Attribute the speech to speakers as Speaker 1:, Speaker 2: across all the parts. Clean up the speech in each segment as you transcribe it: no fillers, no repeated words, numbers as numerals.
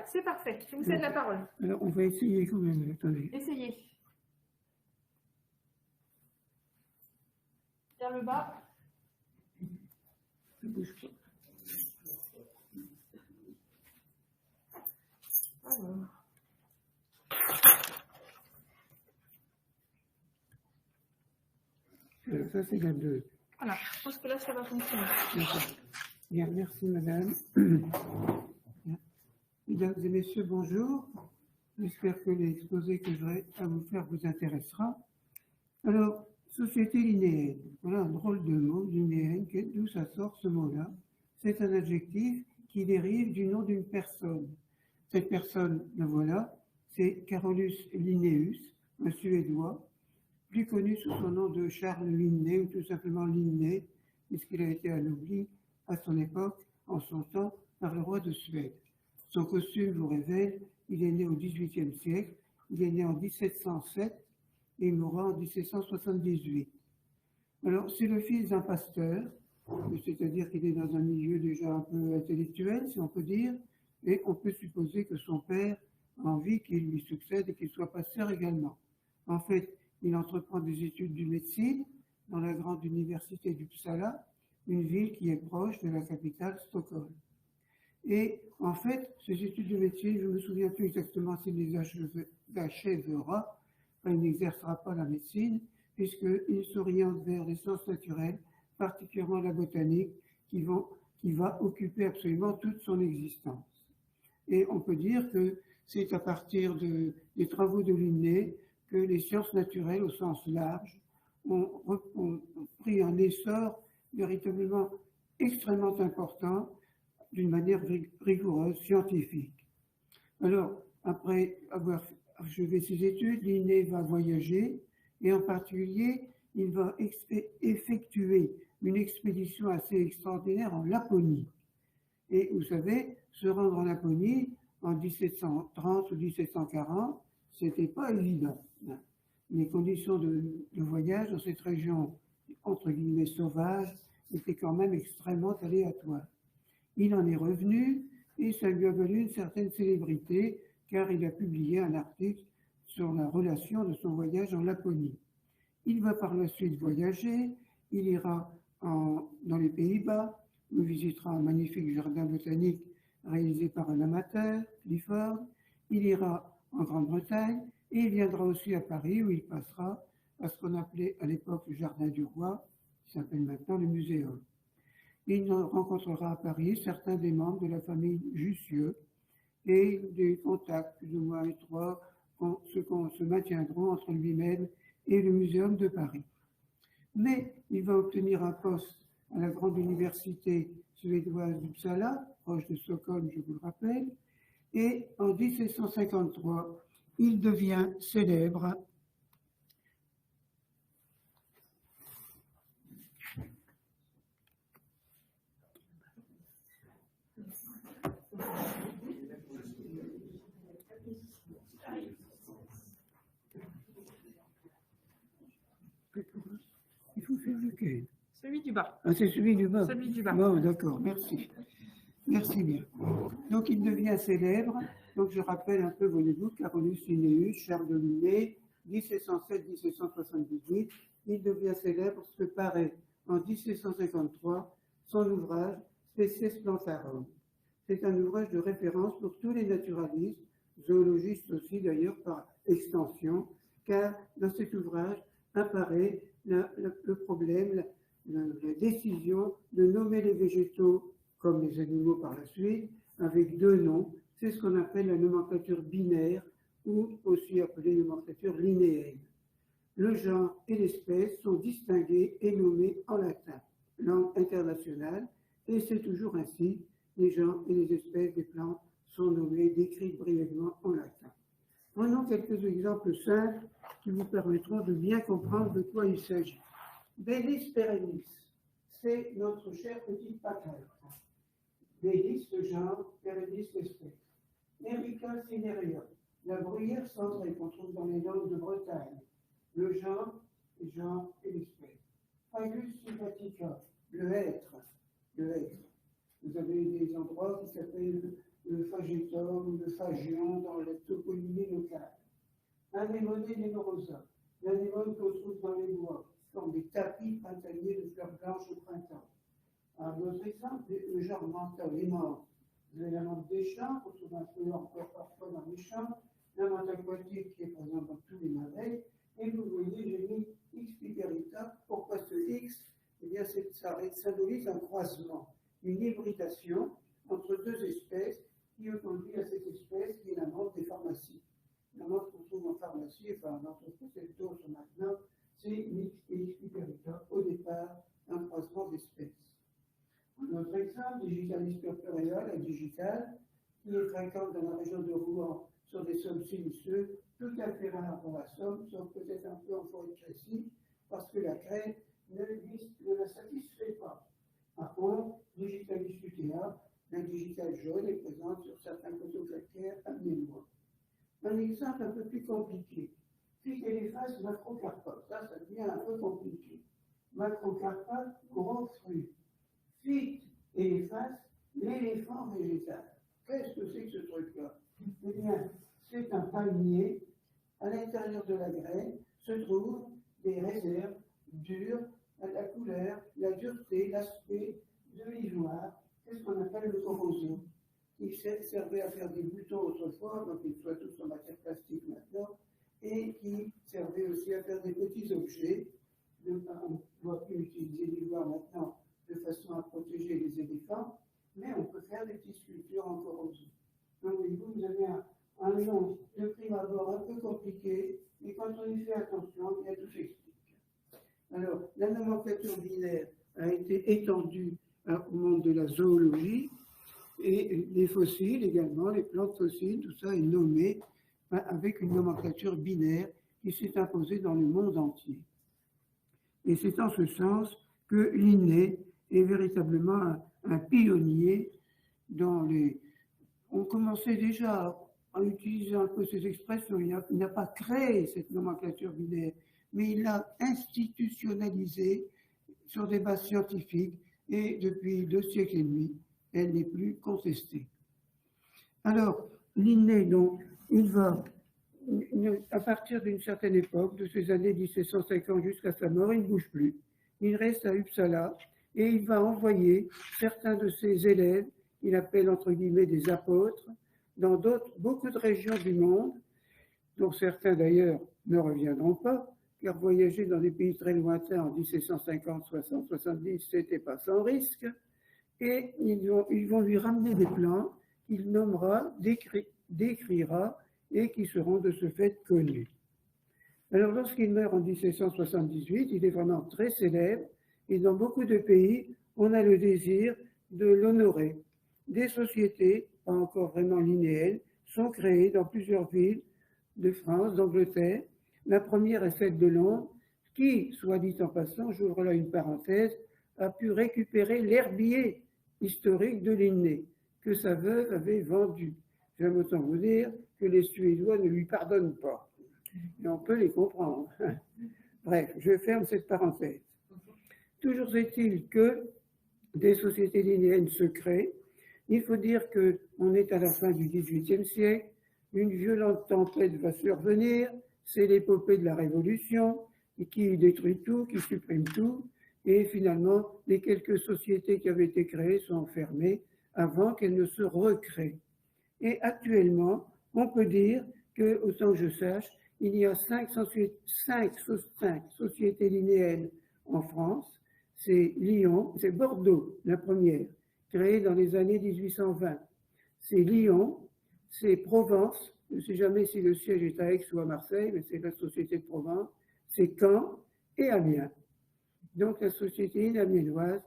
Speaker 1: Voilà, c'est parfait. Je vous cède la parole.
Speaker 2: Alors, on va essayer quand même. Attendez.
Speaker 1: Essayez. Vers le bas.
Speaker 2: Ça bouge pas.
Speaker 1: Alors.
Speaker 2: Ça, c'est la 2.
Speaker 1: Voilà, je pense que là, ça va fonctionner.
Speaker 2: Bien, merci madame. Mesdames et messieurs, bonjour. J'espère que l'exposé que j'aurai à vous faire vous intéressera. Alors, société linéaire. Voilà un drôle de mot, linéaire. D'où ça sort ce mot-là? C'est un adjectif qui dérive du nom d'une personne. Cette personne, la voilà, c'est Carolus Linnaeus, un Suédois, plus connu sous son nom de Charles Linné, ou tout simplement Linné, puisqu'il a été anobli à son époque, en son temps, par le roi de Suède. Son costume vous révèle, il est né au XVIIIe siècle, il est né en 1707 et il mourra en 1778. Alors, c'est le fils d'un pasteur, c'est-à-dire qu'il est dans un milieu déjà un peu intellectuel, si on peut dire, et on peut supposer que son père a envie qu'il lui succède et qu'il soit pasteur également. En fait, il entreprend des études de médecine dans la grande université d'Uppsala, une ville qui est proche de la capitale Stockholm. Et en fait, ces études de médecine, je ne me souviens plus exactement s'il les achèvera, il n'exercera pas la médecine, puisqu'il s'oriente vers les sciences naturelles, particulièrement la botanique, qui va occuper absolument toute son existence. Et on peut dire que c'est à partir des travaux de Linné que les sciences naturelles, au sens large, ont pris un essor véritablement extrêmement important, d'une manière rigoureuse, scientifique. Alors, après avoir achevé ses études, Linné va voyager, et en particulier, il va effectuer une expédition assez extraordinaire en Laponie. Et vous savez, se rendre en Laponie en 1730 ou 1740, c'était pas évident. Les conditions de voyage dans cette région, entre guillemets, sauvage, étaient quand même extrêmement aléatoires. Il en est revenu et ça lui a valu une certaine célébrité car il a publié un article sur la relation de son voyage en Laponie. Il va par la suite voyager, il ira dans les Pays-Bas, où il visitera un magnifique jardin botanique réalisé par un amateur, Clifford. Il ira en Grande-Bretagne et il viendra aussi à Paris où il passera à ce qu'on appelait à l'époque le Jardin du Roi, qui s'appelle maintenant le Muséum. Il rencontrera à Paris certains des membres de la famille Jussieu et des contacts plus ou moins étroits se maintiendront entre lui-même et le Muséum de Paris. Mais il va obtenir un poste à la grande université suédoise d'Uppsala, proche de Stockholm, je vous le rappelle, et en 1753, il devient célèbre Il faut faire lequel?
Speaker 1: Celui du bas.
Speaker 2: Ah, c'est celui du bas.
Speaker 1: Celui du bas.
Speaker 2: Bon, d'accord, merci. Merci bien. Donc, il devient célèbre. Donc, je rappelle un peu, voyez-vous, Carolus Linnaeus, Charles de Linné, 1707-1778. Il devient célèbre, ce que paraît en 1753 son ouvrage Species Plantarum. C'est un ouvrage de référence pour tous les naturalistes, zoologistes aussi d'ailleurs par extension, car dans cet ouvrage apparaît le problème, la décision de nommer les végétaux comme les animaux par la suite, avec deux noms. C'est ce qu'on appelle la nomenclature binaire, ou aussi appelée nomenclature linéaire. Le genre et l'espèce sont distingués et nommés en latin, langue internationale, et c'est toujours ainsi. Les genres et les espèces des plantes sont nommés, décrits brièvement en latin. Prenons quelques exemples simples qui vous permettront de bien comprendre de quoi il s'agit. Bellis perennis, c'est notre cher petit pâquerette. Bellis, le genre, perennis, l'espèce. Erica cinerea, la bruyère cendrée qu'on trouve dans les langues de Bretagne. Le genre et l'espèce. Fagus sylvatica, le hêtre. Vous avez des endroits qui s'appellent le phagetum, le phagion dans la toponymie locale. Anémone némorosa, l'anémone qu'on trouve dans les bois, qui forme des tapis printaniers de fleurs blanches au printemps. Un autre exemple, le genre menthe aimante. Vous avez la menthe des champs, qu'on trouve un peu encore parfois dans les champs, la menthe aquatique qui est présente dans tous les marais, et vous voyez, j'ai mis X piperita. Pourquoi ce X? Eh bien, ça symbolise un croisement, une hybridation entre deux espèces qui ont conduit à cette espèce qui est la menthe des pharmacies. La menthe qu'on trouve en pharmacie, enfin, notre protecteur maintenant, c'est X piperita, au départ, un croisement d'espèces. Un autre exemple, Digitalis purpurea, la digitale, qui est fréquente dans la région de Rouen sur des sols siliceux, tout à fait rare dans la Somme, sauf peut-être un peu en forêt de Crécy, parce que la craie ne la satisfait pas. Par contre, Digitalis lutea, la digitale jaune, est présente sur certains coteaux calcaires amiénois. Un exemple un peu plus compliqué. Phytéléphas macrocarpa, ça devient un peu compliqué. Macrocarpa, gros fruit. Phyte éléphas, l'éléphant végétal. Qu'est-ce que c'est que ce truc-là? Eh bien, c'est un palmier. À l'intérieur de la graine se trouvent des réserves dures à la couleur, la dureté, l'aspect de l'ivoire. C'est ce qu'on appelle le corrosion. Il servait à faire des boutons autrefois, donc ils soient tous en matière plastique maintenant, et qui servait aussi à faire des petits objets. On ne doit plus utiliser l'ivoire maintenant de façon à protéger les éléphants, mais on peut faire des petites sculptures en corrosion. Donc vous avez un nom de prime abord un peu compliqué, et quand on y fait attention, bien tout s'explique. Alors, la nomenclature binaire a été étendue au monde de la zoologie, et les fossiles également, les plantes fossiles, tout ça est nommé avec une nomenclature binaire qui s'est imposée dans le monde entier. Et c'est en ce sens que Linné est véritablement un pionnier dans les... On commençait déjà à utiliser un peu ces expressions, il n'a pas créé cette nomenclature binaire, mais il l'a institutionnalisée sur des bases scientifiques, et depuis 2 siècles et demi, elle n'est plus contestée. Alors, Linné, donc, il va, à partir d'une certaine époque, de ces années 1750 jusqu'à sa mort, il ne bouge plus. Il reste à Uppsala et il va envoyer certains de ses élèves, qu'il appelle entre guillemets des apôtres, dans beaucoup de régions du monde, dont certains d'ailleurs ne reviendront pas, car voyager dans des pays très lointains en 1750, 60, 70, c'était pas sans risque, et ils vont lui ramener des plantes qu'il nommera, décrira, et qui seront de ce fait connus. Alors lorsqu'il meurt en 1778, il est vraiment très célèbre, et dans beaucoup de pays, on a le désir de l'honorer. Des sociétés, pas encore vraiment linéaires, sont créées dans plusieurs villes de France, d'Angleterre. La première est celle de Londres, qui, soit dit en passant, j'ouvre là une parenthèse, a pu récupérer l'herbier historique de Linné, que sa veuve avait vendu. J'aime autant vous dire que les Suédois ne lui pardonnent pas. Et on peut les comprendre. Bref, je ferme cette parenthèse. Toujours est-il que des sociétés linéennes se créent. Il faut dire qu'on est à la fin du XVIIIe siècle, une violente tempête va survenir, c'est l'épopée de la Révolution, qui détruit tout, qui supprime tout, et finalement, les quelques sociétés qui avaient été créées sont fermées avant qu'elles ne se recréent. Et actuellement, on peut dire que, autant que je sache, il y a 5 sociétés linéennes en France. C'est Lyon, c'est Bordeaux, la première, créée dans les années 1820. C'est Lyon, c'est Provence, je ne sais jamais si le siège est à Aix ou à Marseille, mais c'est la société de Provence, c'est Caen et Amiens. Donc la société amiénoise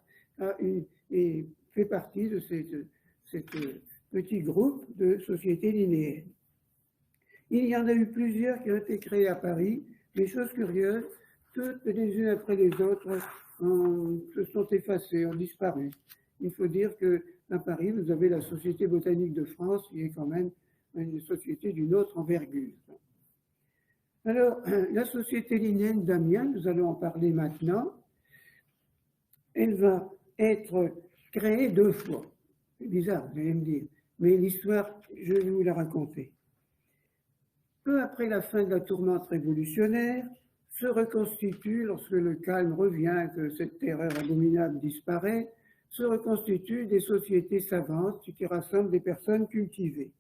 Speaker 2: fait partie de ce petit groupe de sociétés linéaires. Il y en a eu plusieurs qui ont été créées à Paris, mais chose curieuse, toutes les unes après les autres se sont effacées, ont disparu. Il faut dire qu'à Paris, vous avez la Société botanique de France, qui est quand même une société d'une autre envergure. Alors, la société linéenne d'Amiens, nous allons en parler maintenant, elle va être créée 2 fois. C'est bizarre, vous allez me dire. mais l'histoire, je vais vous la raconter. Peu après la fin de la tourmente révolutionnaire, se reconstitue, lorsque le calme revient, que cette terreur abominable disparaît, se reconstituent des sociétés savantes qui rassemblent des personnes cultivées.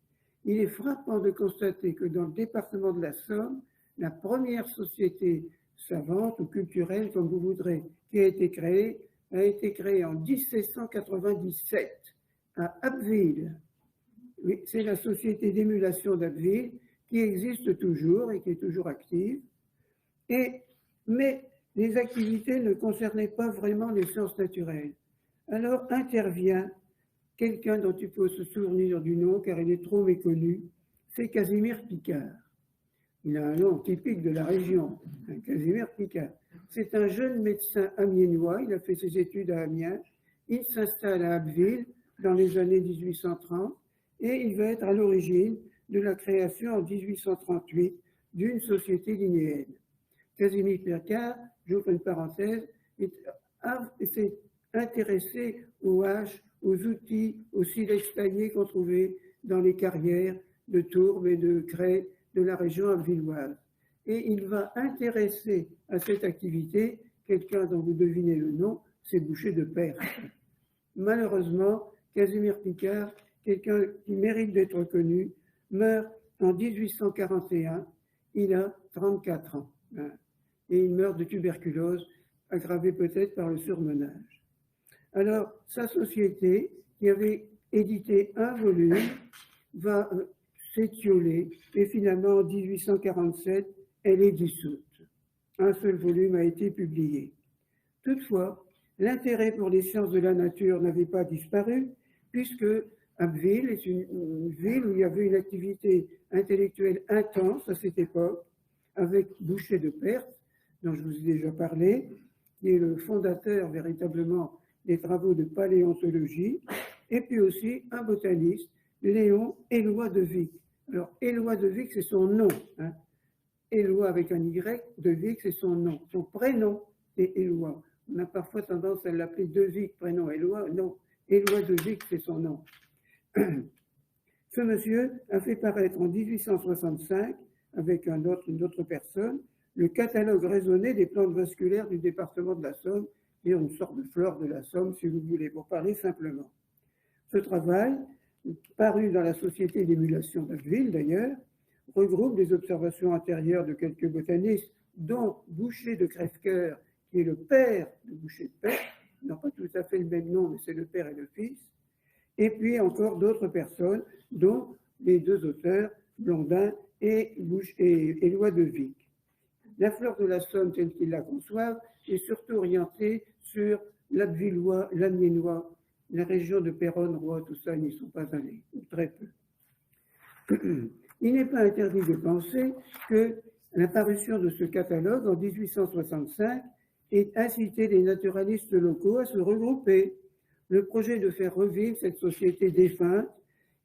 Speaker 2: Il est frappant de constater que dans le département de la Somme, la première société savante ou culturelle, comme vous voudrez, qui a été créée en 1797 à Abbeville. Oui, c'est la société d'émulation d'Abbeville qui existe toujours et qui est toujours active. Mais les activités ne concernaient pas vraiment les sciences naturelles. Alors intervient quelqu'un dont il faut se souvenir du nom car il est trop méconnu, c'est Casimir Picard. Il a un nom typique de la région, Casimir Picard. C'est un jeune médecin amiénois, il a fait ses études à Amiens, il s'installe à Abbeville dans les années 1830 et il va être à l'origine de la création en 1838 d'une société linéenne. Casimir Picard, j'ouvre une parenthèse, s'est intéressé aux haches, aux outils, aux silex taillés qu'on trouvait dans les carrières de tourbe et de craie de la région abbvilloise. Et il va intéresser à cette activité quelqu'un dont vous devinez le nom, c'est Boucher de Perthes. Malheureusement, Casimir Picard, quelqu'un qui mérite d'être connu, meurt en 1841, il a 34 ans. Et il meurt de tuberculose, aggravée peut-être par le surmenage. Alors, sa société, qui avait édité un volume, va s'étioler et finalement, en 1847, elle est dissoute. Un seul volume a été publié. Toutefois, l'intérêt pour les sciences de la nature n'avait pas disparu, puisque Abbeville est une ville où il y avait une activité intellectuelle intense à cette époque, avec Boucher de Perthes, dont je vous ai déjà parlé, qui est le fondateur véritablement des travaux de paléontologie, et puis aussi un botaniste, Léon Éloi de Vic. Alors, Éloi de Vic, c'est son nom. Éloi avec un Y, de Vic, c'est son nom. Son prénom est Éloi. On a parfois tendance à l'appeler de Vic, prénom Éloi. Non, Éloi de Vic, c'est son nom. Ce monsieur a fait paraître en 1865, avec une autre personne, le catalogue raisonné des plantes vasculaires du département de la Somme, et une sorte de flore de la Somme, si vous voulez, pour parler simplement. Ce travail, paru dans la Société d'émulation d'Abbeville d'ailleurs, regroupe des observations antérieures de quelques botanistes, dont Boucher de Crèvecoeur, qui est le père de Boucher de Perthes, ils n'ont pas tout à fait le même nom, mais c'est le père et le fils, et puis encore d'autres personnes, dont les deux auteurs, Blondin et Éloi de Vic. La flore de la Somme, telle qu'ils la conçoivent, est surtout orientée sur l'Abbvillois, l'Amiénois, la région de Péronne, Roye, tout ça, ils n'y sont pas allés, ou très peu. Il n'est pas interdit de penser que l'apparition de ce catalogue en 1865 ait incité les naturalistes locaux à se regrouper. Le projet de faire revivre cette société défunte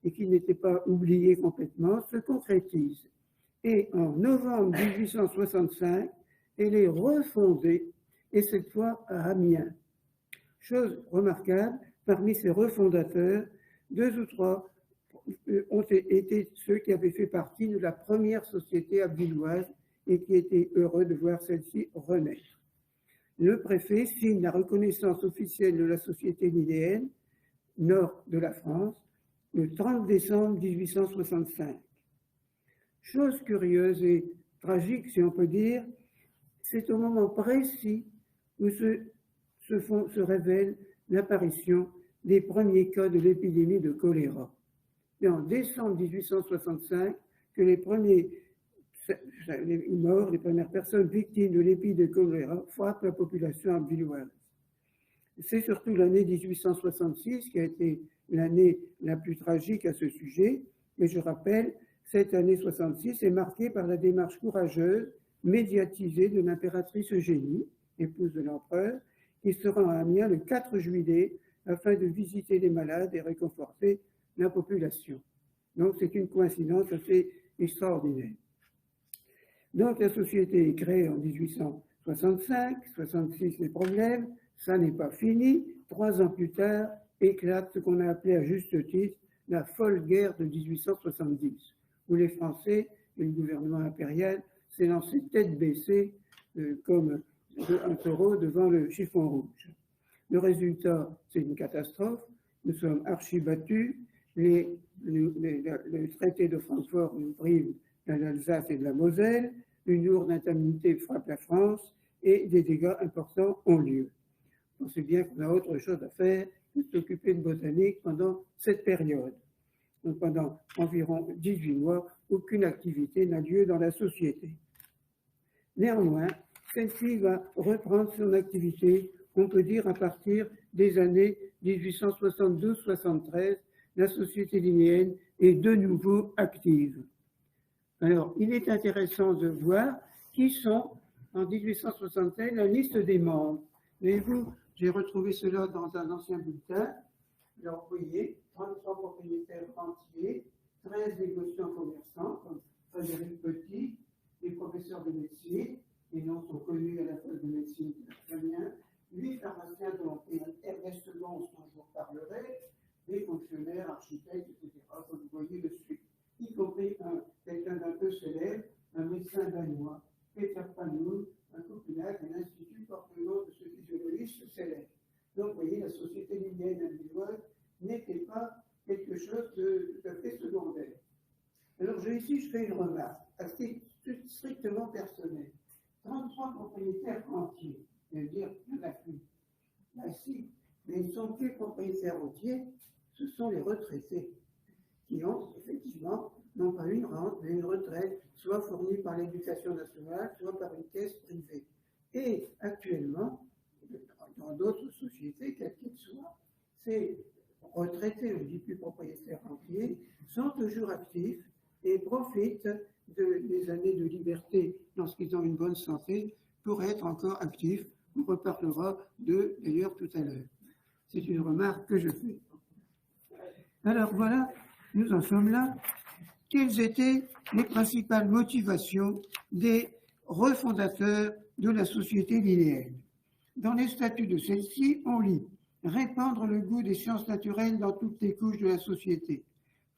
Speaker 2: et qui n'était pas oubliée complètement se concrétise. Et en novembre 1865, elle est refondée, et cette fois à Amiens. Chose remarquable, parmi ces refondateurs, 2 ou 3 ont été ceux qui avaient fait partie de la première société abbvilloise et qui étaient heureux de voir celle-ci renaître. Le préfet signe la reconnaissance officielle de la société linéenne, nord de la France, le 30 décembre 1865. Chose curieuse et tragique, si on peut dire, c'est au moment précis où se révèle l'apparition des premiers cas de l'épidémie de choléra. C'est en décembre 1865 que les premiers morts, les premières personnes victimes de l'épidémie de choléra frappent la population abbvilloise. C'est surtout l'année 1866 qui a été l'année la plus tragique à ce sujet, et je rappelle, cette année 66 est marquée par la démarche courageuse, médiatisée de l'impératrice Eugénie, épouse de l'empereur, qui se rend à Amiens le 4 juillet afin de visiter les malades et réconforter la population. Donc c'est une coïncidence assez extraordinaire. Donc la société est créée en 1865, 66 les problèmes, ça n'est pas fini. 3 ans plus tard, éclate ce qu'on a appelé à juste titre la folle guerre de 1870, où les Français et le gouvernement impérial s'est lancé tête baissée comme un taureau devant le chiffon rouge. Le résultat, c'est une catastrophe. Nous sommes archi battus. Le traité de Francfort nous prive de l'Alsace et de la Moselle. Une lourde indemnité frappe la France et des dégâts importants ont lieu. On sait bien qu'on a autre chose à faire que de s'occuper de botanique pendant cette période. Donc pendant environ 18 mois, aucune activité n'a lieu dans la société. Néanmoins, celle-ci va reprendre son activité, on peut dire à partir des années 1872-73, la société linéenne est de nouveau active. Alors, il est intéressant de voir qui sont, en 1876, la liste des membres. Voyez-vous, j'ai retrouvé cela dans un ancien bulletin. Alors, vous voyez, 33 propriétaires entiers, 13 négociants commerçants, comme Frédéric Petit, les professeurs de médecine, les noms sont connus à la fac de médecine de Amiens, 8 pharmaciens dont Ernest Lons, dont je vous parlerai, des fonctionnaires, architectes, etc., comme vous voyez dessus, y compris quelqu'un d'un peu célèbre, un médecin danois, Peter Pannoul, un copilac, un institut porte le nom de ce physiologiste célèbre. Donc, vous voyez, la société linéenne individuelle n'était pas quelque chose de tout à fait secondaire. Alors, ici, je fais une remarque, assez strictement personnelle. 33 propriétaires entiers, c'est-à-dire qu'il n'y en a plus. Là, si, mais ils ne sont plus propriétaires entiers, ce sont les retraités qui ont, effectivement, non pas une rente, mais une retraite, soit fournie par l'éducation nationale, soit par une caisse privée. Et actuellement, dans d'autres sociétés, quelles qu'elles soient, ces retraités, je ne dis plus propriétaires entiers, sont toujours actifs et profitent des années de liberté lorsqu'ils ont une bonne santé pour être encore actifs. On reparlera d'ailleurs tout à l'heure. C'est une remarque que je fais. Alors voilà, nous en sommes là. Quelles étaient les principales motivations des refondateurs de la société linéenne? Dans les statuts de celle-ci, on lit « Répandre le goût des sciences naturelles dans toutes les couches de la société ».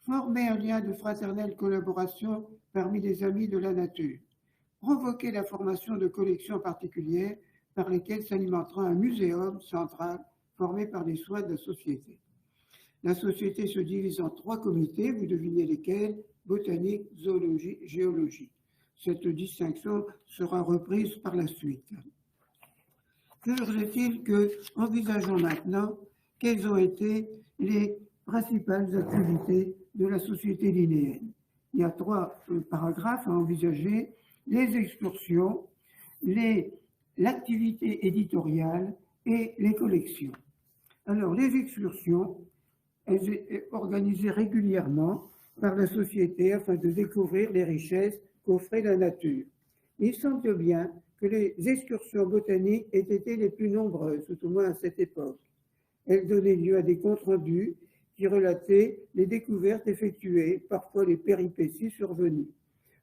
Speaker 2: Former un lien de fraternelle collaboration parmi les amis de la nature. Provoquer la formation de collections particulières par lesquelles s'alimentera un muséum central formé par les soins de la société. La société se divise en 3 comités, vous devinez lesquels, botanique, zoologie, géologie. Cette distinction sera reprise par la suite. Toujours est-il que, envisageons maintenant quelles ont été les principales activités de la société linéenne. Il y a 3 paragraphes à envisager, les excursions, l'activité éditoriale et les collections. Alors, les excursions, elles étaient organisées régulièrement par la société afin de découvrir les richesses qu'offrait la nature. Il semble bien que les excursions botaniques aient été les plus nombreuses, tout au moins à cette époque. Elles donnaient lieu à des comptes rendus qui relataient les découvertes effectuées, parfois les péripéties survenues.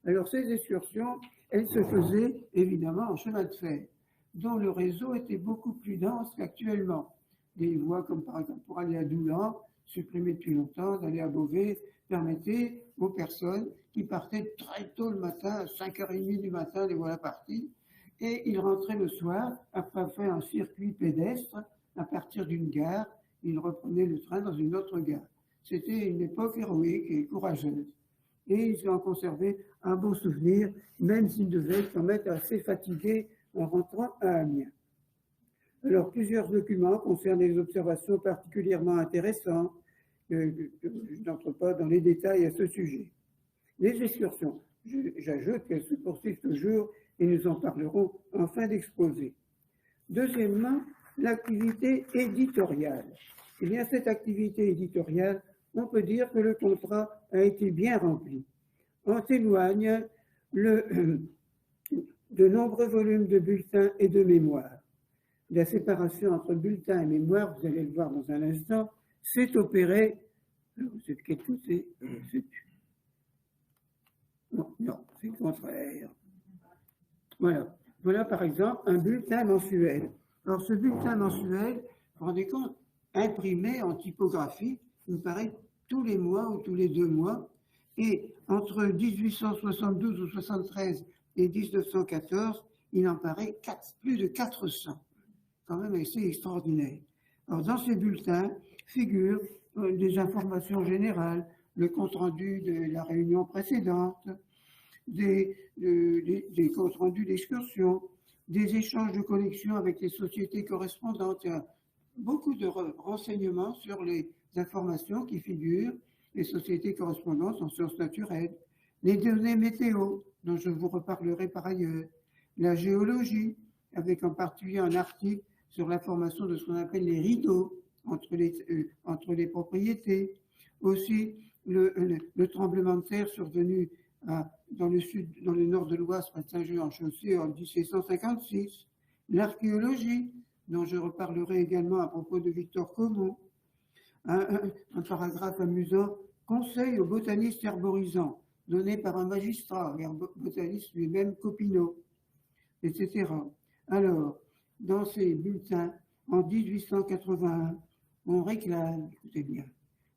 Speaker 2: Alors ces excursions, elles se faisaient évidemment en chemin de fer, dont le réseau était beaucoup plus dense qu'actuellement. Des voies comme par exemple pour aller à Doulan, supprimées depuis longtemps, d'aller à Beauvais, permettaient aux personnes qui partaient très tôt le matin, à 5h30 du matin, les voilà partis, et ils rentraient le soir, après faire un circuit pédestre, à partir d'une gare, ils reprenaient le train dans une autre gare. C'était une époque héroïque et courageuse. Et ils en conservaient un beau souvenir, même s'ils devaient s'en mettre assez fatigués en rentrant à Amiens. Alors, plusieurs documents concernent des observations particulièrement intéressantes. Je n'entre pas dans les détails à ce sujet. Les excursions, j'ajoute qu'elles se poursuivent toujours et nous en parlerons en fin d'exposé. Deuxièmement, l'activité éditoriale. Eh bien, cette activité éditoriale, on peut dire que le contrat a été bien rempli. En témoignent de nombreux volumes de bulletins et de mémoires. La séparation entre bulletin et mémoire, vous allez le voir dans un instant, s'est opérée. C'est de quel côté? Non, c'est le contraire. Voilà. Voilà par exemple un bulletin mensuel. Alors ce bulletin mensuel, vous vous rendez compte, imprimé en typographie, il me paraît tous les mois ou tous les 2 mois. Et entre 1872 ou 73 et 1914, il en paraît plus de 400. Quand même assez extraordinaire. Alors, dans ces bulletins figurent des informations générales, le compte-rendu de la réunion précédente, des comptes rendus d'excursion, des échanges de collections avec les sociétés correspondantes. Il y a beaucoup de renseignements sur les informations qui figurent, les sociétés correspondantes en sciences naturelles, les données météo, dont je vous reparlerai par ailleurs, la géologie, avec en particulier un article sur la formation de ce qu'on appelle les rideaux entre les propriétés, aussi le tremblement de terre survenu dans le nord de l'Oise, près de Saint-Jean-en-Chaussée, en 1756, l'archéologie, dont je reparlerai également à propos de Victor Comon, un paragraphe amusant, conseil aux botanistes herborisants, donné par un magistrat, botaniste lui-même Copineau, etc. Alors, dans ces bulletins, en 1881, on réclame, écoutez bien,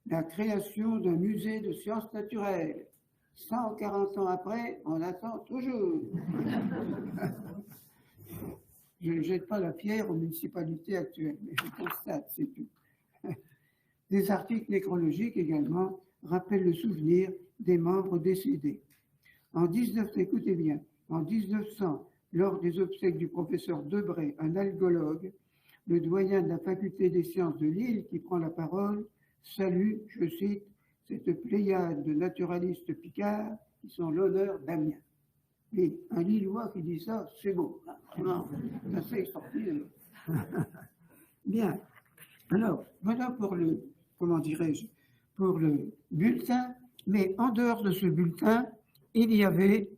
Speaker 2: la création d'un musée de sciences naturelles. 140 ans après, on attend toujours. Je ne jette pas la pierre aux municipalités actuelles, mais je constate, c'est tout. Des articles nécrologiques également rappellent le souvenir des membres décédés. Écoutez bien, en 1900, lors des obsèques du professeur Debré, un algologue, le doyen de la faculté des sciences de Lille, qui prend la parole, salue, je cite, cette pléiade de naturalistes picards qui sont l'honneur d'Amiens. Et un Lillois qui dit ça, c'est beau. Non, c'est assez extraordinaire. Bien. Alors, voilà pour le, comment dirais-je, pour le bulletin. Mais en dehors de ce bulletin, il y avait,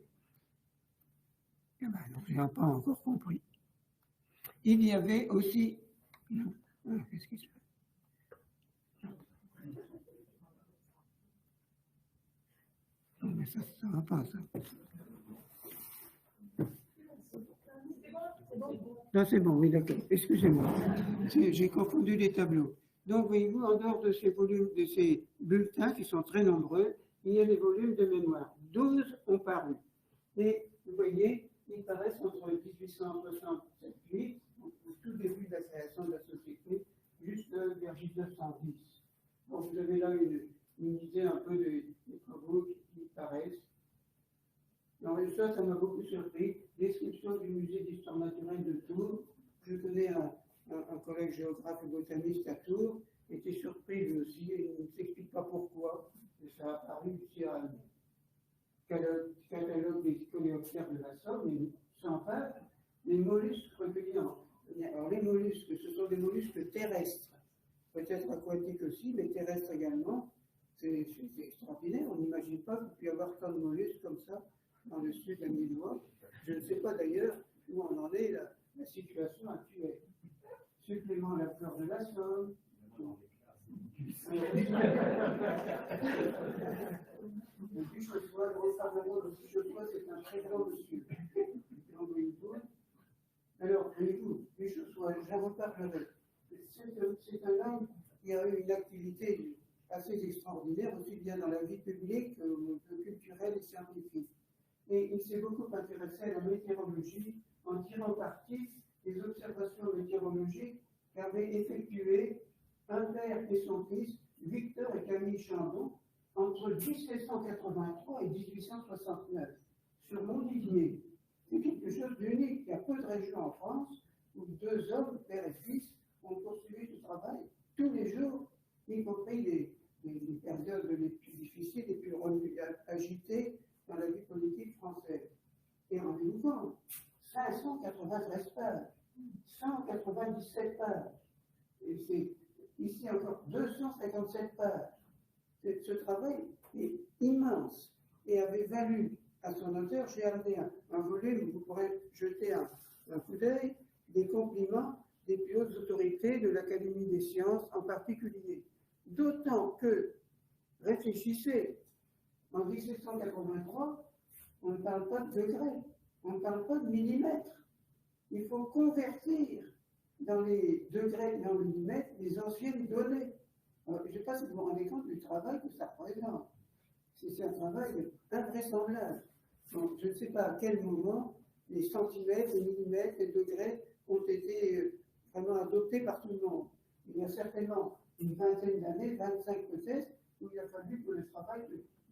Speaker 2: je n'ai pas encore compris, il y avait aussi, qu'est-ce qui se passe? Non, mais ça ne va pas, ça. Là, c'est bon, oui, d'accord. Excusez-moi. J'ai confondu les tableaux. Donc, voyez-vous, en dehors de ces volumes, de ces bulletins qui sont très nombreux, il y a les volumes de mémoire. 12 ont paru. Et vous voyez, ils paraissent entre 1868, au tout début de la création de la société, jusqu'à vers 1910. Donc, vous avez là une idée un peu des travaux qui paraissent. Alors, ça m'a beaucoup surpris. Description du musée d'histoire naturelle de Tours. Je connais un collègue géographe et botaniste à Tours, qui était surpris lui aussi, et il ne s'explique pas pourquoi, et ça a apparu ici à Amiens. Catalogue des coléoptères de la Somme, et sans fin, les mollusques recueillis alors, les mollusques, ce sont des mollusques terrestres, peut-être aquatiques aussi, mais terrestres également. C'est extraordinaire, on n'imagine pas qu'il puisse y avoir tant de mollusques comme ça dans le sud de l'Illois. Je ne sais pas d'ailleurs où on en est la situation actuelle. Supplément à la fleur de la Somme. Le Buchotois, le Rossardano, le Buchotois, c'est un très grand monsieur. Alors, voyez-vous, Buchotois, j'en reparlerai. C'est un homme qui a eu une activité assez extraordinaire, aussi bien dans la vie publique que culturelle et scientifique. Et il s'est beaucoup intéressé à la météorologie en tirant parti des observations météorologiques qu'avaient effectuées un père et son fils, Victor et Camille Chambon, entre 1783 et 1869, sur Montdidier. C'est quelque chose d'unique. Il y a peu de régions en France où deux hommes, père et fils, ont poursuivi ce travail tous les jours, y compris les périodes les plus difficiles, les plus agitées dans la vie politique française. Et rendez-vous compte, 593 pages, 197 pages, et c'est ici encore 257 pages. Ce travail est immense et avait valu à son auteur, j'ai amené un volume, vous pourrez jeter un coup d'œil, des compliments des plus hautes autorités de l'Académie des sciences en particulier. D'autant que, réfléchissez, en 1783, on ne parle pas de degrés, on ne parle pas de millimètres. Il faut convertir dans les degrés et dans le millimètre les anciennes données. Alors, je ne sais pas si vous vous rendez compte du travail que ça représente. C'est un travail invraisemblable. Donc, je ne sais pas à quel moment les centimètres, les millimètres, les degrés ont été vraiment adoptés par tout le monde. Il y a certainement une vingtaine d'années, 25 peut-être, où il a fallu que le travail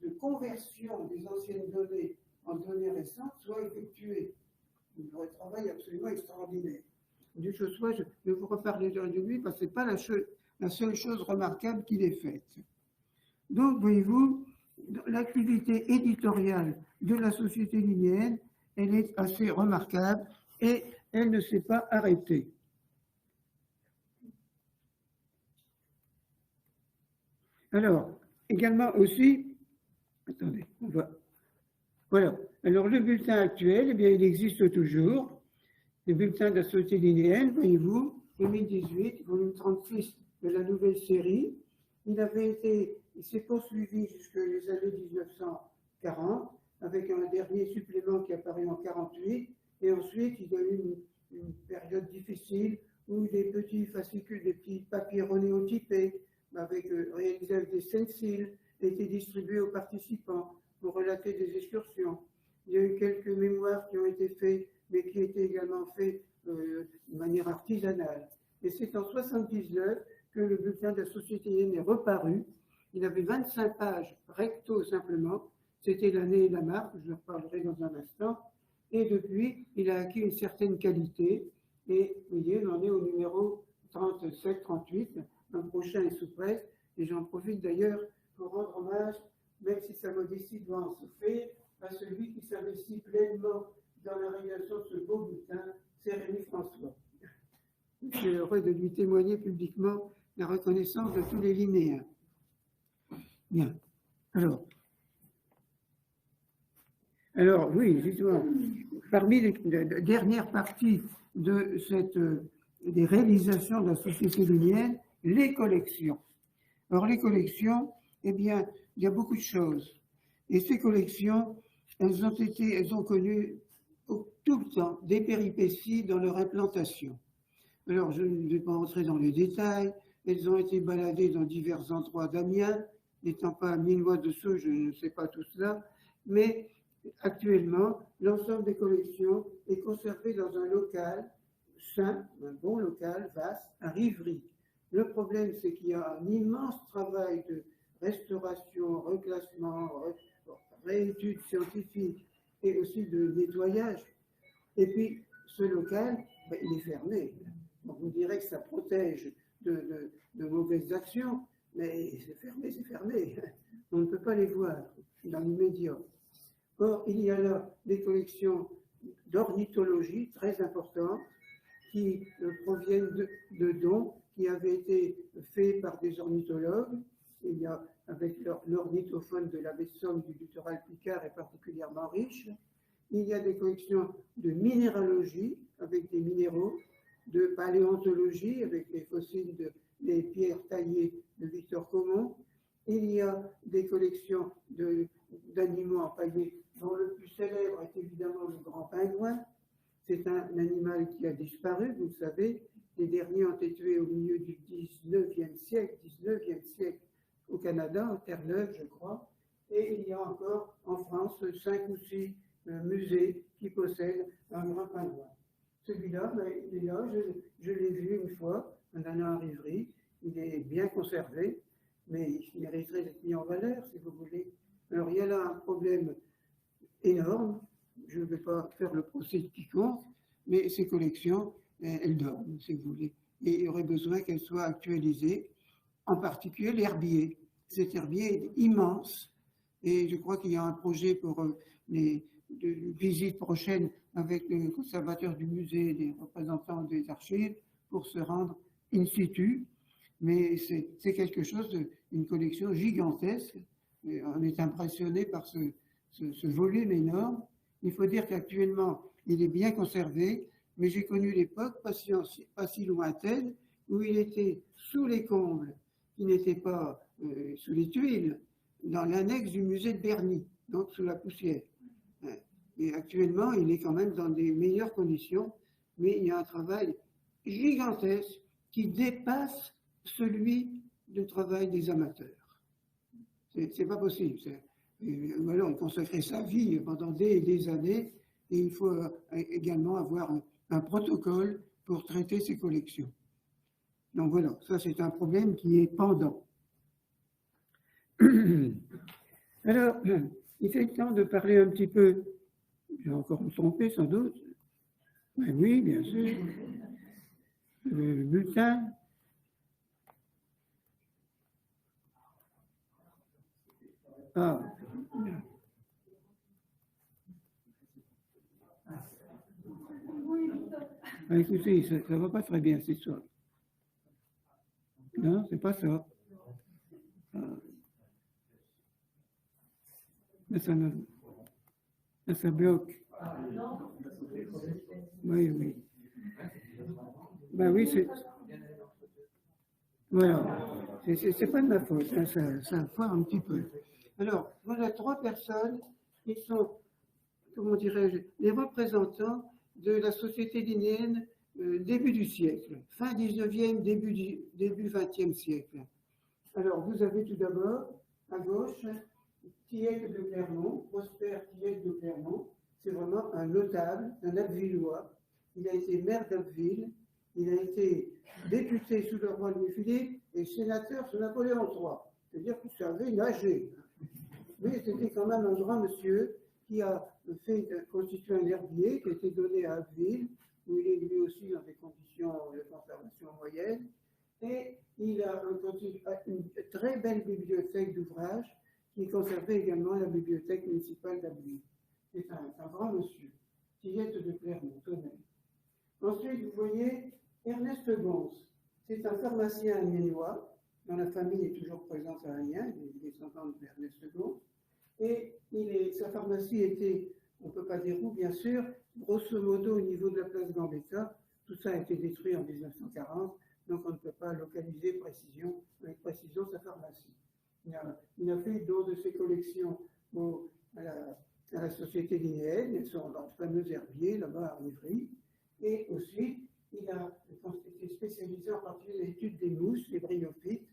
Speaker 2: de conversion des anciennes données en données récentes soit effectué. Un travail absolument extraordinaire. Du Chossois, je vais vous reparler de lui parce que ce n'est pas la seule chose remarquable qu'il ait faite. Donc, voyez-vous, l'activité éditoriale de la Société linéenne, elle est assez remarquable et elle ne s'est pas arrêtée. Alors, également aussi, attendez, on va. Voilà. Alors, le bulletin actuel, eh bien, il existe toujours. Le bulletin de la Société linéenne, voyez-vous, 2018, volume 36 de la nouvelle série. Il s'est poursuivi jusqu'aux années 1940, avec un dernier supplément qui apparaît en 48, et ensuite il y a eu une période difficile où des petits fascicules, des petits papiers renéotypés, réalisés avec des stencils, étaient distribués aux participants pour relater des excursions. Il y a eu quelques mémoires qui ont été faits, mais qui étaient également faits de manière artisanale. Et c'est en 1979 que le bulletin de la Société linéenne est reparu. Il avait 25 pages recto simplement. C'était l'année et la marque, je en reparlerai dans un instant. Et depuis, il a acquis une certaine qualité. Et vous voyez, on en est au numéro 37-38. Un prochain est sous presse. Et j'en profite d'ailleurs pour rendre hommage, même si sa modestie doit en souffrir, à celui qui s'investit pleinement dans la réalisation de ce beau bulletin, c'est Rémi François. Je suis heureux de lui témoigner publiquement la reconnaissance de tous les linéens. Bien. Alors oui, justement, parmi les dernières parties de des réalisations de la Société linéenne, les collections. Alors les collections, eh bien, il y a beaucoup de choses. Et ces collections, elles ont connu tout le temps des péripéties dans leur implantation. Alors, je ne vais pas entrer dans les détails. Elles ont été baladées dans divers endroits d'Amiens. N'étant pas à 1000 lois de Sceaux, je ne sais pas tout cela. Mais actuellement, l'ensemble des collections est conservé dans un local simple, un bon local, vaste, à Rivry. Le problème, c'est qu'il y a un immense travail de restauration, reclassement, réétude scientifique et aussi de nettoyage. Et puis, ce local, il est fermé. On vous dirait que ça protège de mauvaises actions, mais c'est fermé, c'est fermé. On ne peut pas les voir dans l'immédiat. Or, il y a là des collections d'ornithologie très importantes qui proviennent de dons qui avaient été faits par des ornithologues. Il y a, avec l'ornithophone de la baie de Somme du littoral picard est particulièrement riche. Il y a des collections de minéralogie avec des minéraux, de paléontologie avec les fossiles des pierres taillées de Victor Comon. Il y a des collections d'animaux empaillés, dont le plus célèbre est évidemment le grand pingouin. C'est un animal qui a disparu, vous le savez. Les derniers ont été tués au milieu du 19e siècle au Canada, en Terre-Neuve, je crois. Et il y a encore en France 5 ou 6 musées qui possèdent un grand pingouin. Celui-là, il est là, je l'ai vu une fois en allant à Rivry. Il est bien conservé, mais il mériterait d'être mis en valeur, si vous voulez. Alors, il y a là un problème énorme. Je ne vais pas faire le procès de quiconque, mais ces collections, elles dorment, si vous voulez. Et il y aurait besoin qu'elles soient actualisées, en particulier l'herbier. Cet herbier est immense, et je crois qu'il y a un projet pour les visites prochaines avec le conservateur du musée et des représentants des archives pour se rendre in situ. Mais c'est quelque chose, une collection gigantesque. Et on est impressionné par ce volume énorme. Il faut dire qu'actuellement, il est bien conservé, mais j'ai connu l'époque pas si lointaine où il était sous les combles, qui n'étaient pas sous les tuiles, dans l'annexe du musée de Berny, donc sous la poussière. Et actuellement, il est quand même dans des meilleures conditions, mais il y a un travail gigantesque qui dépasse celui de travail des amateurs. C'est pas possible. Ou alors il consacrait sa vie pendant des années, et il faut également avoir un protocole pour traiter ces collections. Donc voilà, ça c'est un problème qui est pendant. Alors, il fait le temps de parler un petit peu, j'ai encore me trompé sans doute, mais oui, bien sûr, le bulletin. Ah, écoutez, ça ne va pas très bien cette histoire. Non, c'est pas ça. Mais ça bloque. Oui, oui. Ben oui, c'est. Voilà. C'est pas de ma faute, hein, ça foire un petit peu. Alors, voilà 3 personnes qui sont, comment dirais-je, les représentants de la société linéenne début du siècle, fin 19e, début 20e siècle. Alors, vous avez tout d'abord, à gauche, Tillec de Clermont, Prosper Tillec de Clermont. C'est vraiment un notable, un Abbevilleois. Il a été maire d'Abbeville, il a été député sous le roi Louis-Philippe et sénateur sous Napoléon III. C'est-à-dire qu'il savait nager. Mais c'était quand même un grand monsieur qui a fait constituer un herbier qui a été donné à Abbeville, où il est lui aussi dans des conditions de conservation moyennes. Et il a une très belle bibliothèque d'ouvrages qui est conservée également à la bibliothèque municipale d'Abbeville. C'est un grand monsieur, Tillette de Clermont, tonnerre. Ensuite, vous voyez Ernest Gons. C'est un pharmacien amiénois, dont la famille est toujours présente à Amiens, il est descendant d'Ernest Gons. Et sa pharmacie était, on ne peut pas dire où, bien sûr, grosso modo au niveau de la place Gambetta. Tout ça a été détruit en 1940, donc on ne peut pas localiser avec précision sa pharmacie. Il a fait don de ses collections à la société linéenne, elles sont dans le fameux herbier là-bas à Ivry. Et aussi, il a été spécialisé en particulier dans l'étude des mousses, les bryophytes.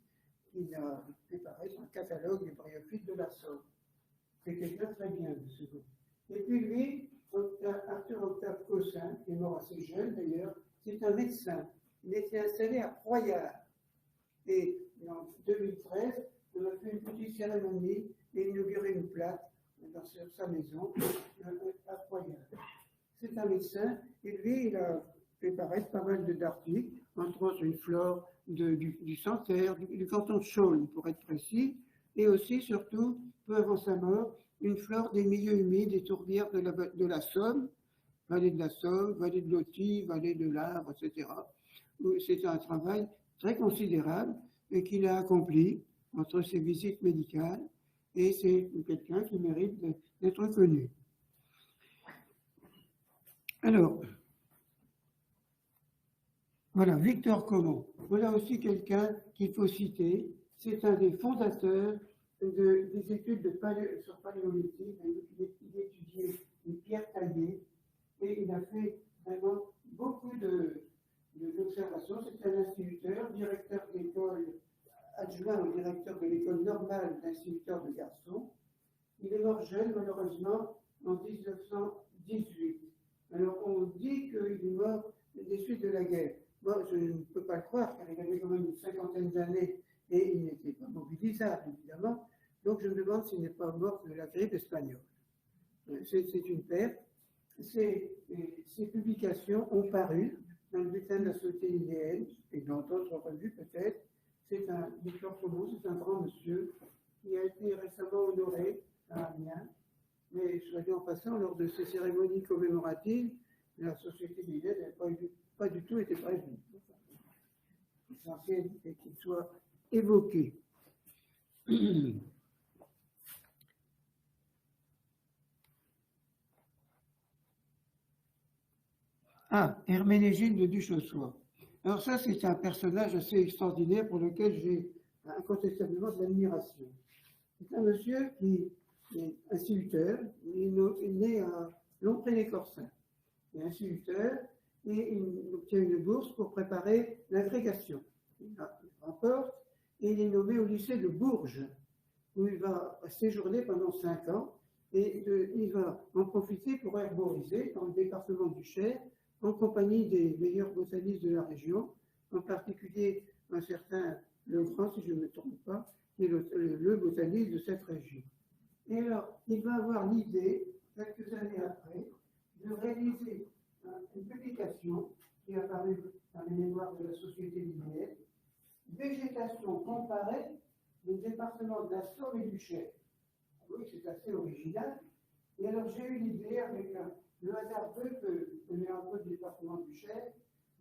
Speaker 2: Il a préparé un catalogue des bryophytes de la Somme. C'est quelqu'un très bien de ce goût. Et puis lui, Arthur Octave Cossin, qui est mort assez jeune d'ailleurs, c'est un médecin. Il était installé à Proyard. Et en 2013, on a fait une petite cérémonie et inauguré une plaque dans sa maison à Proyard. C'est un médecin, et lui, il a fait paraître pas mal d'articles, entre autres une flore du Santerre, du canton de Chaulnes, pour être précis, et aussi, surtout, peu avant sa mort, une flore des milieux humides et tourbières de la Somme, vallée de la Somme, vallée de l'Authie, vallée de l'Arve, etc. C'est un travail très considérable et qu'il a accompli entre ses visites médicales, et c'est quelqu'un qui mérite d'être connu. Alors, voilà, Victor Comont. Voilà aussi quelqu'un qu'il faut citer. C'est un des fondateurs des études sur paléolithique. Il étudiait les pierres taillées et il a fait vraiment beaucoup d'observations. C'est un instituteur, directeur d'école, adjoint au directeur de l'école normale d'instituteurs de garçons. Il est mort jeune, malheureusement, en 1918. Alors, on dit qu'il est mort des suites de la guerre. Moi, je ne peux pas le croire, car il avait quand même une 50aine d'années et il n'était pas mobilisable, évidemment. Donc, je me demande s'il n'est pas mort de la grippe espagnole. C'est une perte. Ces publications ont paru dans le bulletin de la Société linéenne et dans d'autres revues peut-être. C'est un Victor Comont, c'est un grand monsieur qui a été récemment honoré à Amiens. Mais soit dit en passant, lors de ces cérémonies commémoratives, la Société linéenne n'a pas du tout été prévue. L'essentiel est qu'il soit évoqué. Ah, Herménégilde de Duchossois. Alors ça, c'est un personnage assez extraordinaire pour lequel j'ai incontestablement de l'admiration. C'est un monsieur qui est instituteur, il est né à Lompré-les-Corsins. Il est instituteur et il obtient une bourse pour préparer l'agrégation. Il remporte et il est nommé au lycée de Bourges, où il va séjourner pendant 5 ans, et il va en profiter pour herboriser dans le département du Cher, en compagnie des meilleurs botanistes de la région, en particulier un certain Legrand, si je ne me trompe pas, qui est le botaniste de cette région. Et alors, il va avoir l'idée, quelques années après, de réaliser une publication qui est apparue dans les mémoires de la Société linéaire, Végétation comparée des départements de la Somme et du Cher. Oui, c'est assez original. Et alors, j'ai eu l'idée, avec le hasard que je connais un peu le département du Cher,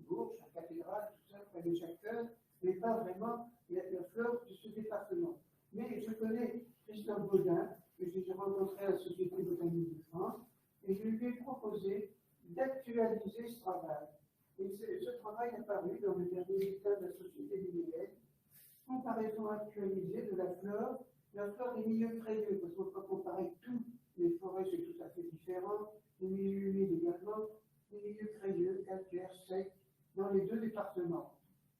Speaker 2: Bourges, la cathédrale, tout ça, près de Jacques, mais pas vraiment la flore de ce département. Mais je connais Christophe Baudin, que j'ai rencontré à la Société botanique de France, et je lui ai proposé d'actualiser ce travail. Et ce travail est paru dans le dernier état de la Société linéaire, comparaison actualisée de la flore des milieux crayeux, parce qu'on peut comparer toutes les forêts, c'est tout à fait différent, les milieux humides également, les milieux crayeux, calcaires, secs, dans les 2 départements.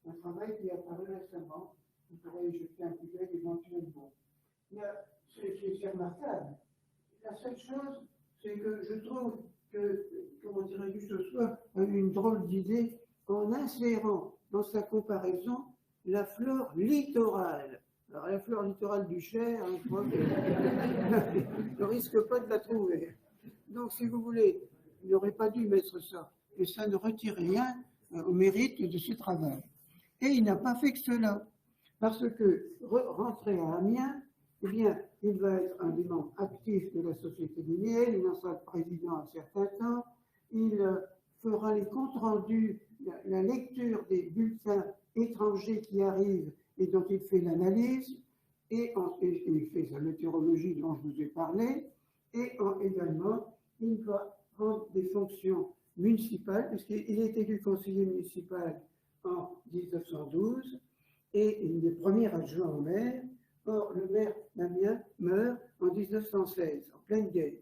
Speaker 2: Un travail qui est apparu récemment, vous pourrez y jeter un coup d'œil éventuellement. C'est remarquable. La seule chose, c'est que je trouve que, comment dirais-je, ce soit une drôle d'idée en insérant dans sa comparaison la flore littorale. Alors, la flore littorale du Cher, je crois ne risque pas de la trouver. Donc, si vous voulez, il n'aurait pas dû mettre ça. Et ça ne retire rien au mérite de ce travail. Et il n'a pas fait que cela. Parce que, rentré à Amiens, eh bien, il va être un des membres actifs de la Société linéaire, il en sera le président un certain temps, il fera les comptes rendus, la lecture des bulletins étrangers qui arrivent et dont il fait l'analyse, et il fait sa météorologie dont je vous ai parlé, et également, il va prendre des fonctions municipales, puisqu'il est élu conseiller municipal en 1912, et il est premier adjoint au maire. Or, le maire d'Amiens meurt en 1916, en pleine guerre.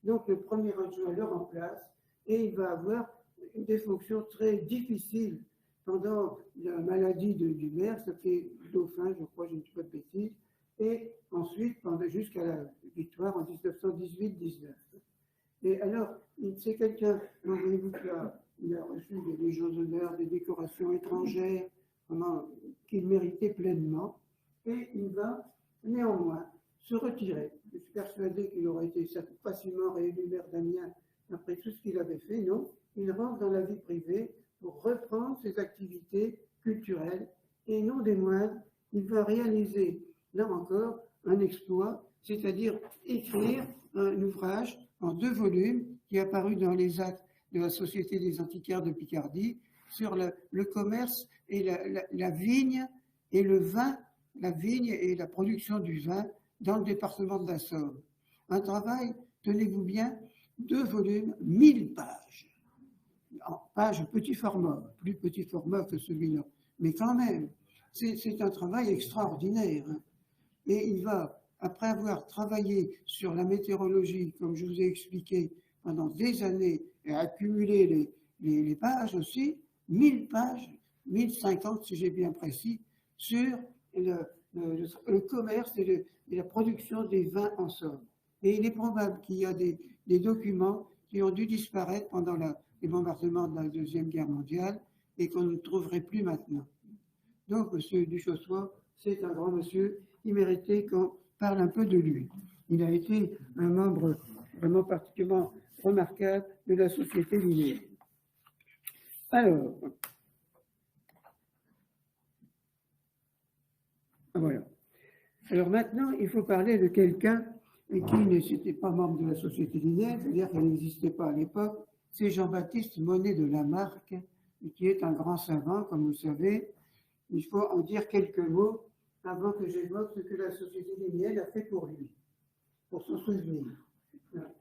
Speaker 2: Donc, le premier adjoint le remplace et il va avoir des fonctions très difficiles pendant la maladie du maire, ça fait Dauphin, je crois, je ne dis pas de bêtises, et ensuite jusqu'à la victoire en 1918-19. Et alors, c'est quelqu'un, voyez-vous, il a reçu des légions d'honneur, des décorations étrangères, qu'il méritait pleinement, et il va néanmoins se retirer. Je suis persuadé qu'il aurait été facilement réélu maire d'Amiens après tout ce qu'il avait fait. Non, il rentre dans la vie privée pour reprendre ses activités culturelles, et non des moindres, il va réaliser, là encore, un exploit, c'est-à-dire écrire un ouvrage en 2 volumes qui est apparu dans les actes de la Société des antiquaires de Picardie sur le commerce et la vigne et le vin, la vigne et la production du vin dans le département de la Somme. Un travail, tenez-vous bien, 2 volumes, 1000 pages. En pages petit format, plus petit format que celui-là. Mais quand même, c'est un travail extraordinaire. Et il va, après avoir travaillé sur la météorologie, comme je vous ai expliqué, pendant des années, et accumuler les pages aussi, 1000 pages, 1050 si j'ai bien précis, sur le commerce et la production des vins en Somme. Et il est probable qu'il y a des documents qui ont dû disparaître pendant les bombardements de la Deuxième Guerre mondiale et qu'on ne trouverait plus maintenant. Donc, M. Duchossois, c'est un grand monsieur qui méritait qu'on parle un peu de lui. Il a été un membre vraiment particulièrement remarquable de la Société linéaire. Alors, voilà. Alors maintenant, il faut parler de quelqu'un qui n'était pas membre de la Société linéaire, c'est-à-dire qu'elle n'existait pas à l'époque. C'est Jean-Baptiste Monet de Lamarck, qui est un grand savant, comme vous savez. Il faut en dire quelques mots avant que j'évoque ce que la Société linéaire a fait pour lui, pour son souvenir.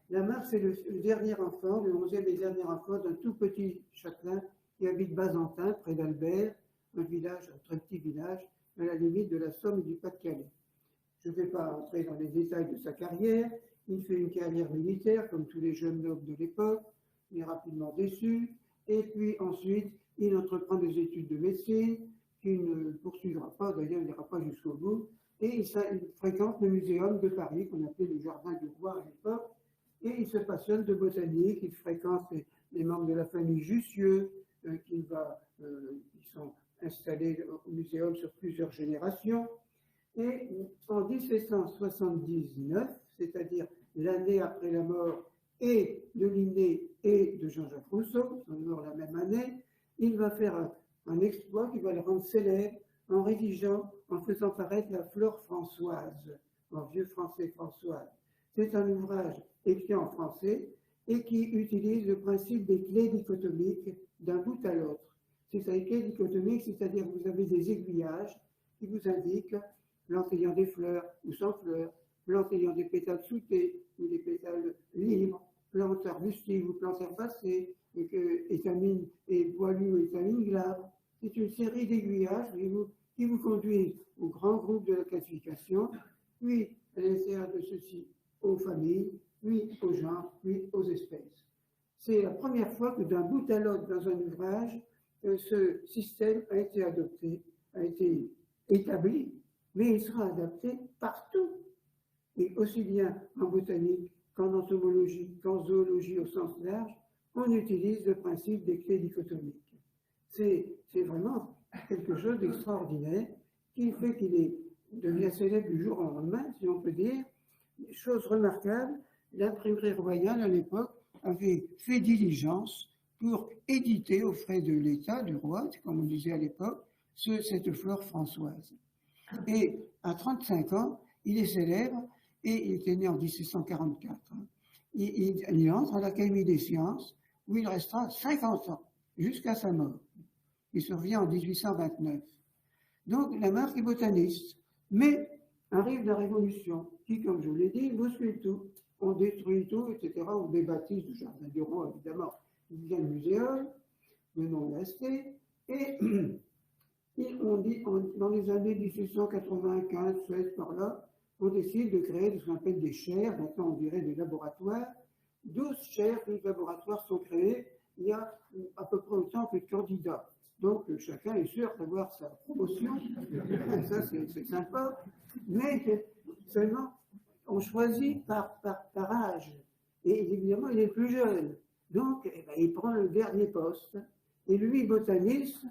Speaker 2: Lamarck, c'est le dernier enfant, le 11e et dernier enfant d'un tout petit châtelain qui habite Bazentin, près d'Albert, un très petit village, à la limite de la Somme et du Pas-de-Calais. Je ne vais pas entrer dans les détails de sa carrière. Il fait une carrière militaire, comme tous les jeunes nobles de l'époque. Il est rapidement déçu. Et puis ensuite, il entreprend des études de médecine, qui ne poursuivra pas, d'ailleurs il n'ira pas jusqu'au bout, et il fréquente le muséum de Paris, qu'on appelait le Jardin du Roi à l'époque, et il se passionne de botanique, il fréquente les membres de la famille Jussieu, qui sont installés au muséum sur plusieurs générations. Et en 1779, c'est-à-dire l'année après la mort et de Linné et de Jean-Jacques Rousseau, ils sont morts la même année, il va faire un exploit qui va le rendre célèbre en rédigeant, en faisant paraître la Flore françoise, en vieux français Françoise. C'est un ouvrage écrit en français et qui utilise le principe des clés dichotomiques d'un bout à l'autre. C'est ça, les clés dichotomiques, c'est-à-dire que vous avez des aiguillages qui vous indiquent plante ayant des fleurs ou sans fleurs, plante ayant des pétales soutés ou des pétales libres, plante arbustive ou plante herbacée, étamine et poilue ou étamine glabre. C'est une série d'aiguillages qui vous conduisent au grand groupe de la classification, puis à l'intérieur de ceci aux familles, puis aux genres, puis aux espèces. C'est la première fois que d'un bout à l'autre dans un ouvrage, ce système a été adopté, a été établi, mais il sera adapté partout, et aussi bien en botanique qu'en entomologie, qu'en zoologie au sens large, on utilise le principe des clés dichotomiques. C'est vraiment quelque chose d'extraordinaire qui fait qu'il devient célèbre du jour au lendemain, si on peut dire. Chose remarquable, l'imprimerie royale à l'époque avait fait diligence pour éditer aux frais de l'État, du roi, comme on disait à l'époque, cette Flore françoise. Et à 35 ans, il est célèbre et il était né en 1744. Il entre à l'Académie des sciences où il restera 50 ans jusqu'à sa mort. Il survient en 1829. Donc Lamarck est botaniste, mais arrive la Révolution qui, comme je vous l'ai dit, bouscule tout. On détruit tout, etc. On débaptise le Jardin du Roi, évidemment. Il devient le muséum, le nom est resté, et on dit, dans les années 1895, 16 par là, on décide de créer ce qu'on appelle des chaires, maintenant on dirait des laboratoires. 12 chaires, 12 laboratoires sont créés, il y a à peu près autant que de candidats. Donc chacun est sûr d'avoir sa promotion, ça c'est sympa, mais seulement on choisit par âge, et évidemment il est le plus jeune, donc il prend le dernier poste, et lui, botaniste,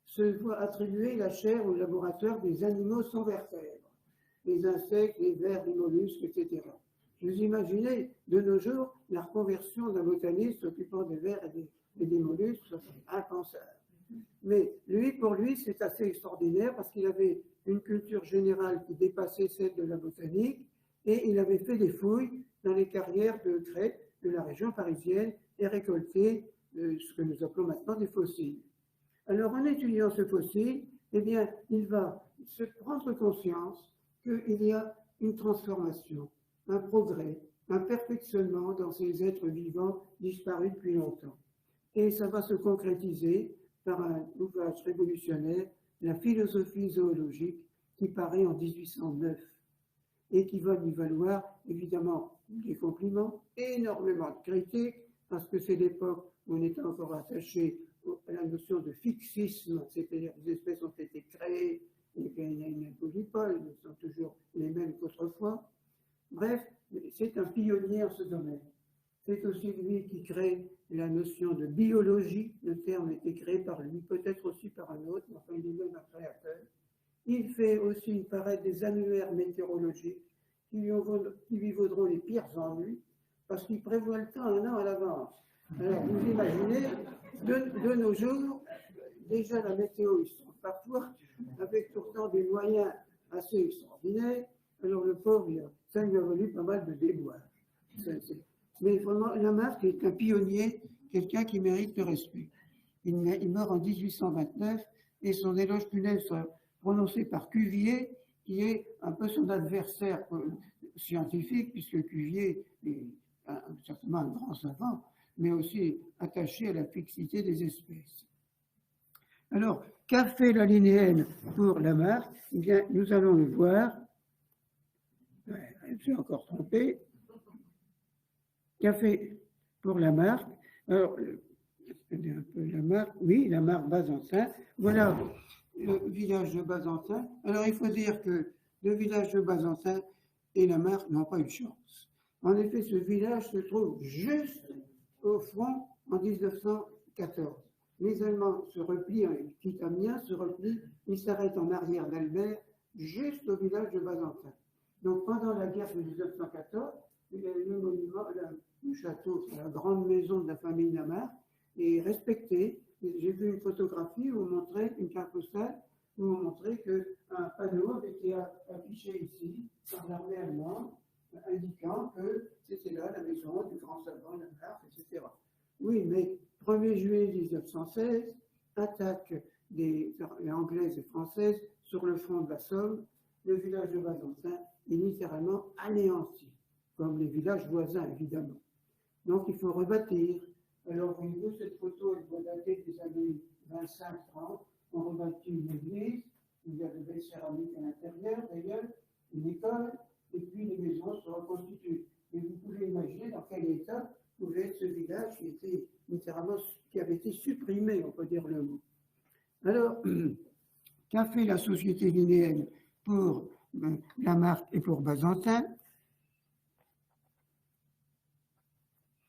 Speaker 2: se voit attribuer la chaire au laboratoire des animaux sans vertèbres, les insectes, les vers, les mollusques, etc. Vous imaginez, de nos jours, la reconversion d'un botaniste s'occupant des vers et des mollusques, c'est impensable. Mais lui, pour lui, c'est assez extraordinaire parce qu'il avait une culture générale qui dépassait celle de la botanique et il avait fait des fouilles dans les carrières de Crète, de la région parisienne, et récolté ce que nous appelons maintenant des fossiles. Alors, en étudiant ce fossile, eh bien, il va se prendre conscience qu'il y a une transformation, un progrès, un perfectionnement dans ces êtres vivants disparus depuis longtemps. Et ça va se concrétiser par un ouvrage révolutionnaire, la philosophie zoologique, qui paraît en 1809 et qui va lui valoir évidemment des compliments, énormément de critiques, parce que c'est l'époque où on était encore attaché à la notion de fixisme, c'est-à-dire que les espèces ont été créées et qu'elles n'évoluent pas, elles sont toujours les mêmes qu'autrefois. Bref, c'est un pionnier en ce domaine. C'est aussi lui qui crée la notion de biologie. Le terme a été créé par lui, peut-être aussi par un autre, mais enfin il est même un créateur. Il fait aussi paraître des annuaires météorologiques qui lui vaudront les pires ennuis, parce qu'il prévoit le temps 1 an à l'avance. Alors vous imaginez, de nos jours, déjà la météo, ils sont parfois, avec pourtant des moyens assez extraordinaires. Alors le pauvre, ça lui a valu pas mal de déboires. Mais vraiment, Lamarck est un pionnier, quelqu'un qui mérite le respect. Il meurt en 1829 et son éloge funèbre sera prononcé par Cuvier, qui est un peu son adversaire scientifique, puisque Cuvier est certainement un grand savant, mais aussi attaché à la fixité des espèces. Alors, qu'a fait la linéenne pour Lamarck? Eh bien, nous allons le voir. Je me suis encore trompé. Qu'a fait pour Lamarck? Alors, un peu Lamarck, oui, Lamarck Bazentin. Voilà village de Bazentin. Alors, il faut dire que le village de Bazentin et la Marque n'ont pas eu de chance. En effet, ce village se trouve juste au front en 1914. Les Allemands se replient, ils quittent Amiens, se replient, ils s'arrêtent en arrière d'Albert, juste au village de Bazentin. Donc, pendant la guerre de 1914, le monument, le château, la grande maison de la famille Lamarque, est respecté. J'ai vu une photographie où on montrait, une carte postale, où on montrait qu'un panneau avait été affiché ici par l'armée allemande, indiquant que c'était là la maison du grand savant Lamarque, etc. Oui, mais 1er juillet 1916, attaque des Anglaises et Françaises sur le front de la Somme, le village de Bazentin est littéralement anéanti, comme les villages voisins, évidemment. Donc, il faut rebâtir. Alors, voyez-vous, cette photo, elle doit dater des années 25-30. On rebâtit une église, il y a de belles céramiques à l'intérieur, d'ailleurs, une école, et puis les maisons se reconstituent. Et vous pouvez imaginer dans quel état pouvait être ce village qui était littéralement, qui avait été supprimé, on peut dire le mot. Alors, qu'a fait la société linéenne pour Lamarque et pour Bazentin?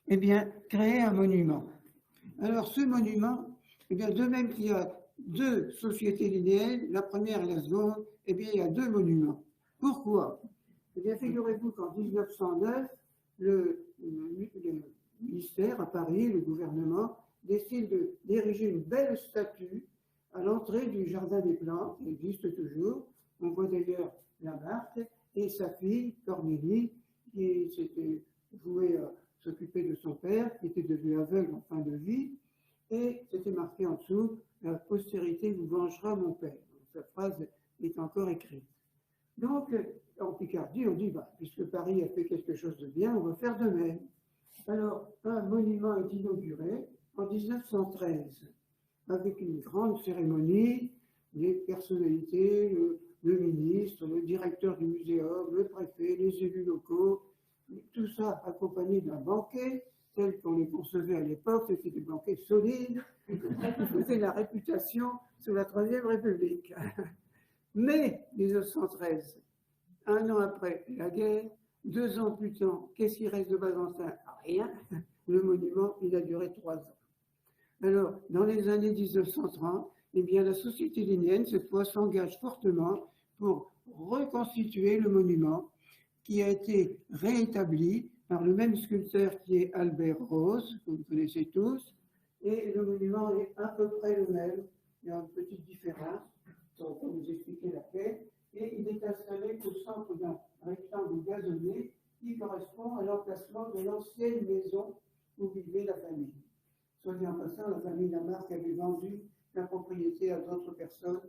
Speaker 2: Eh bien, créer un monument. Alors, ce monument, eh bien, de même qu'il y a deux sociétés linéennes, la première et la seconde, eh bien, il y a deux monuments. Pourquoi? Eh bien, figurez-vous qu'en 1909, le ministère à Paris, le gouvernement, décide d'ériger une belle statue à l'entrée du Jardin des Plantes, qui existe toujours. On voit d'ailleurs Lamarque et sa fille, Cornélie, qui s'était vouée à s'occuper de son père, qui était devenu aveugle en fin de vie, et c'était marqué en dessous, « La postérité vous vengera mon père ». Cette phrase est encore écrite. Donc, en Picardie, on dit, bah, puisque Paris a fait quelque chose de bien, on va faire de même. Alors, un monument est inauguré en 1913, avec une grande cérémonie, les personnalités, le ministre, le directeur du muséum, le préfet, les élus locaux, tout ça accompagné d'un banquet, tel qu'on les concevait à l'époque, c'était des banquets solides, qui faisaient la réputation sous la Troisième République. Mais 1913, un an après la guerre, 2 ans plus tard, qu'est-ce qui reste de Bazentin? Rien. Le monument, il a duré 3 ans. Alors, dans les années 1930, eh bien, la société linéenne, cette fois, s'engage fortement pour reconstituer le monument qui a été réétabli par le même sculpteur qui est Albert Rose, que vous connaissez tous, et le monument est à peu près le même. Il y a une petite différence, on va vous expliquer laquelle, et il est installé au centre d'un rectangle gazonné qui correspond à l'emplacement de l'ancienne maison où vivait la famille. Soit dit en passant, la famille Lamarque avait vendu la propriété à d'autres personnes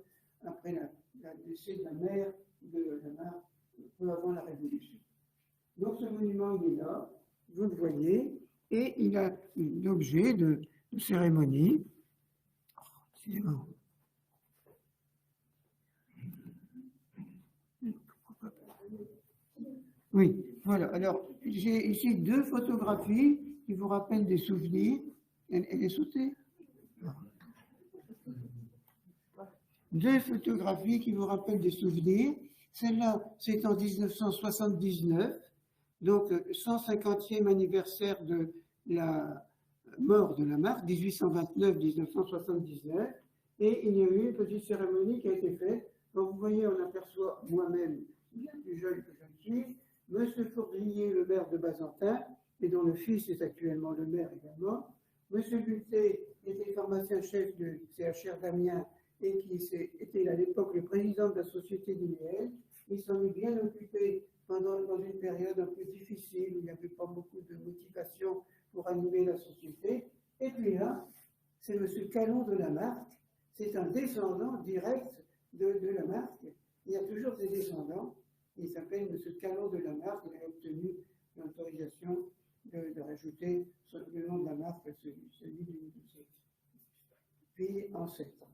Speaker 2: après la décès de la mère de Lamarque, peu avant la Révolution. Donc ce monument, il est là, vous le voyez, et il a l'objet de cérémonie. Oui, voilà. Alors, j'ai ici 2 photographies qui vous rappellent des souvenirs. Elle est sautée? 2 photographies qui vous rappellent des souvenirs. Celle-là, c'est en 1979, donc 150e anniversaire de la mort de Lamarque, 1829-1979, et il y a eu une petite cérémonie qui a été faite. Donc vous voyez, on aperçoit moi-même, bien plus jeune que je ne suis, M. Fourdrier, le maire de Bazentin, et dont le fils est actuellement le maire également. M. Bulté était pharmacien-chef du CHR d'Amiens et qui était à l'époque le président de la société linéenne. Il s'en est bien occupé dans une période un peu difficile où il n'y avait pas beaucoup de motivation pour animer la société. Et puis là, c'est M. Calon de Lamarque, c'est un descendant direct de Lamarque. Il y a toujours des descendants. Il s'appelle M. Calon de Lamarque. Il a obtenu l'autorisation de rajouter le nom de Lamarque à celui du musée. Puis en 7 ans.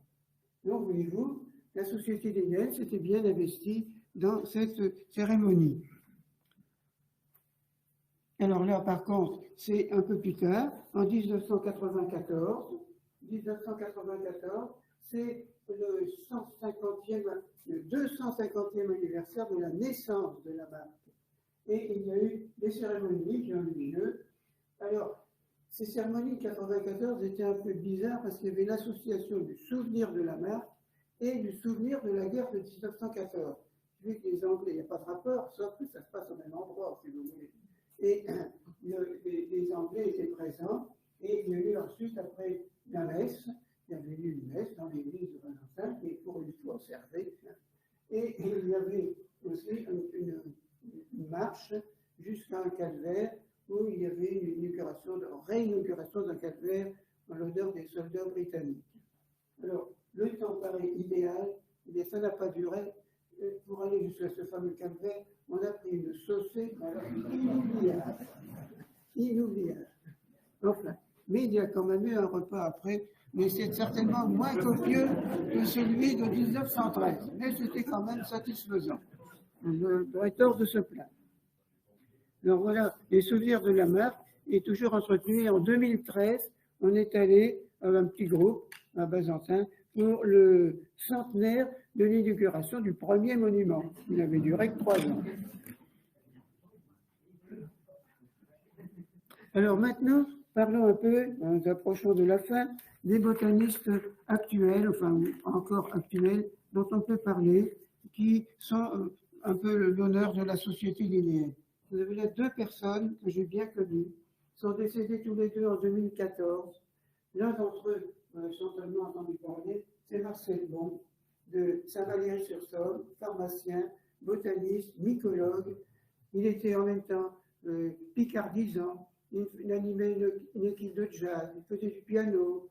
Speaker 2: Donc, voyez-vous, la société linéenne s'était bien investie dans cette cérémonie. Alors là, par contre, c'est un peu plus tard, en 1994, c'est le 250e anniversaire de la naissance de la marque. Et il y a eu des cérémonies qui ont eu lieu. Alors, ces cérémonies de 1994 étaient un peu bizarres parce qu'il y avait l'association du souvenir de la marque et du souvenir de la guerre de 1914. Vu que les Anglais, il n'y a pas de rapport, sauf que ça se passe au même endroit, si vous voulez. Et les Anglais étaient présents, et il y a eu ensuite, après la messe, il y avait eu une messe dans l'église de Valentin, qui est pour une fois observée, et il y avait aussi une marche jusqu'à un calvaire, où il y avait une réinauguration d'un calvaire en l'honneur des soldats britanniques. Alors, le temps paraît idéal, mais ça n'a pas duré. Pour aller jusqu'à ce fameux calvaire, on a pris une saucée inoubliable. Inoubliable. Enfin, mais il y a quand même eu un repas après, mais c'est certainement moins copieux que celui de 1913. Mais c'était quand même satisfaisant. On aurait tort de se plaindre. Donc voilà, les souvenirs de la marque est toujours entretenu. En 2013, on est allé avec un petit groupe à Bazentin pour le centenaire de l'inauguration du premier monument. Il avait duré que 3 ans. Alors maintenant, parlons un peu, en nous approchant de la fin, des botanistes actuels, enfin encore actuels, dont on peut parler, qui sont un peu l'honneur de la société linéaire. Vous avez là 2 personnes que j'ai bien connues, sont décédés tous les 2 en 2014. L'un d'entre eux, on a certainement entendu parler, c'est Marcel Bon, de Saint-Valery-sur-Somme, pharmacien, botaniste, mycologue. Il était en même temps picardisant, il animait une équipe de jazz, il faisait du piano.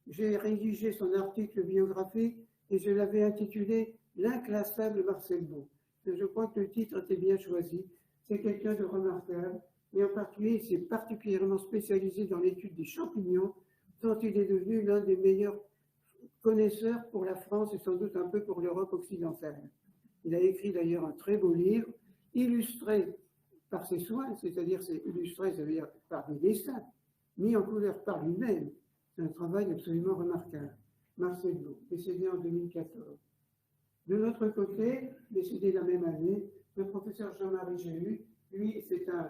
Speaker 2: J'ai rédigé son article biographique et je l'avais intitulé « L'inclassable Marcel Bon ». Je crois que le titre était bien choisi. C'est quelqu'un de remarquable, et en particulier, il s'est particulièrement spécialisé dans l'étude des champignons, dont il est devenu l'un des meilleurs connaisseurs pour la France et sans doute un peu pour l'Europe occidentale. Il a écrit d'ailleurs un très beau livre, illustré par ses soins, c'est-à-dire c'est illustré, ça veut dire par des dessins, mis en couleur par lui-même. C'est un travail absolument remarquable. Marcel Bon, décédé en 2014. De l'autre côté, décédé la même année, le professeur Jean-Marie Jéhu, lui, c'est un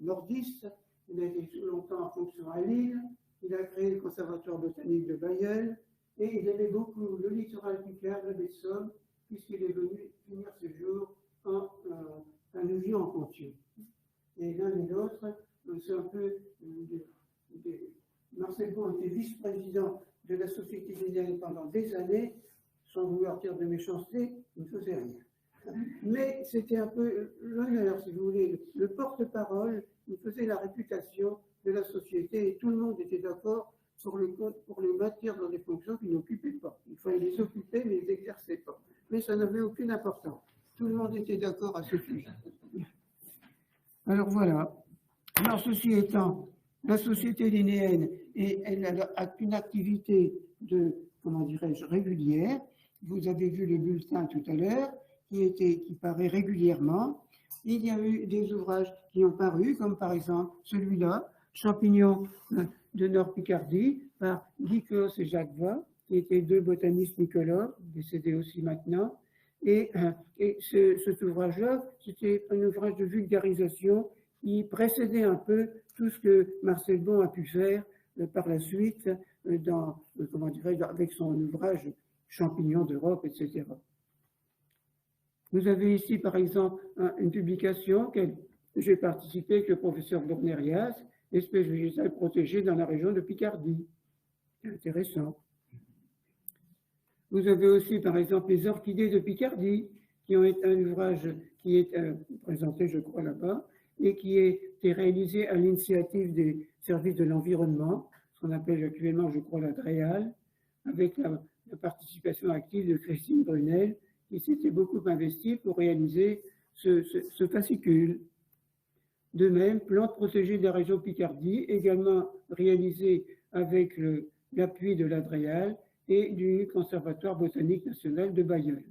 Speaker 2: nordiste, il a été longtemps en fonction à Lille, il a créé le conservatoire botanique de Bailleul, et il aimait beaucoup le littoral picard, le baie de Somme, puisqu'il est venu finir ses jours à Neuville-en-Contieu. Et l'un et l'autre, c'est un peu... Marcel Bon était vice-président de la Société linéaire pendant des années, sans vouloir dire de méchanceté, il ne faisait rien. Mais c'était un peu l'honneur, si vous voulez, le porte-parole, il faisait la réputation de la société et tout le monde était d'accord pour les maintenir dans des fonctions qu'ils n'occupaient pas. Il fallait les occuper, mais ils n'exerçaient pas. Mais ça n'avait aucune importance. Tout le monde était d'accord à ce sujet. Alors voilà. Alors ceci étant, la société linéenne, elle a une activité de, comment dirais-je, régulière. Vous avez vu le bulletin tout à l'heure, qui paraît régulièrement. Il y a eu des ouvrages qui ont paru, comme par exemple celui-là, Champignons de Nord-Picardie, par Guy Clos et Jacques Va, qui étaient 2 botanistes mycologues, décédés aussi maintenant. Et cet ouvrage-là, c'était un ouvrage de vulgarisation qui précédait un peu tout ce que Marcel Bon a pu faire par la suite avec son ouvrage Champignons d'Europe, etc. Vous avez ici, par exemple, une publication que j'ai participé avec le professeur Bornerias, espèces végétales protégées dans la région de Picardie. C'est intéressant. Vous avez aussi, par exemple, les orchidées de Picardie, qui ont été un ouvrage qui est présenté, je crois, là-bas, et qui a été réalisé à l'initiative des services de l'environnement, ce qu'on appelle actuellement, je crois, la DREAL, avec la participation active de Christine Brunel, qui s'était beaucoup investie pour réaliser ce fascicule. De même, plantes protégées de la région Picardie, également réalisé avec l'appui de la DREAL et du Conservatoire botanique national de Bailleul.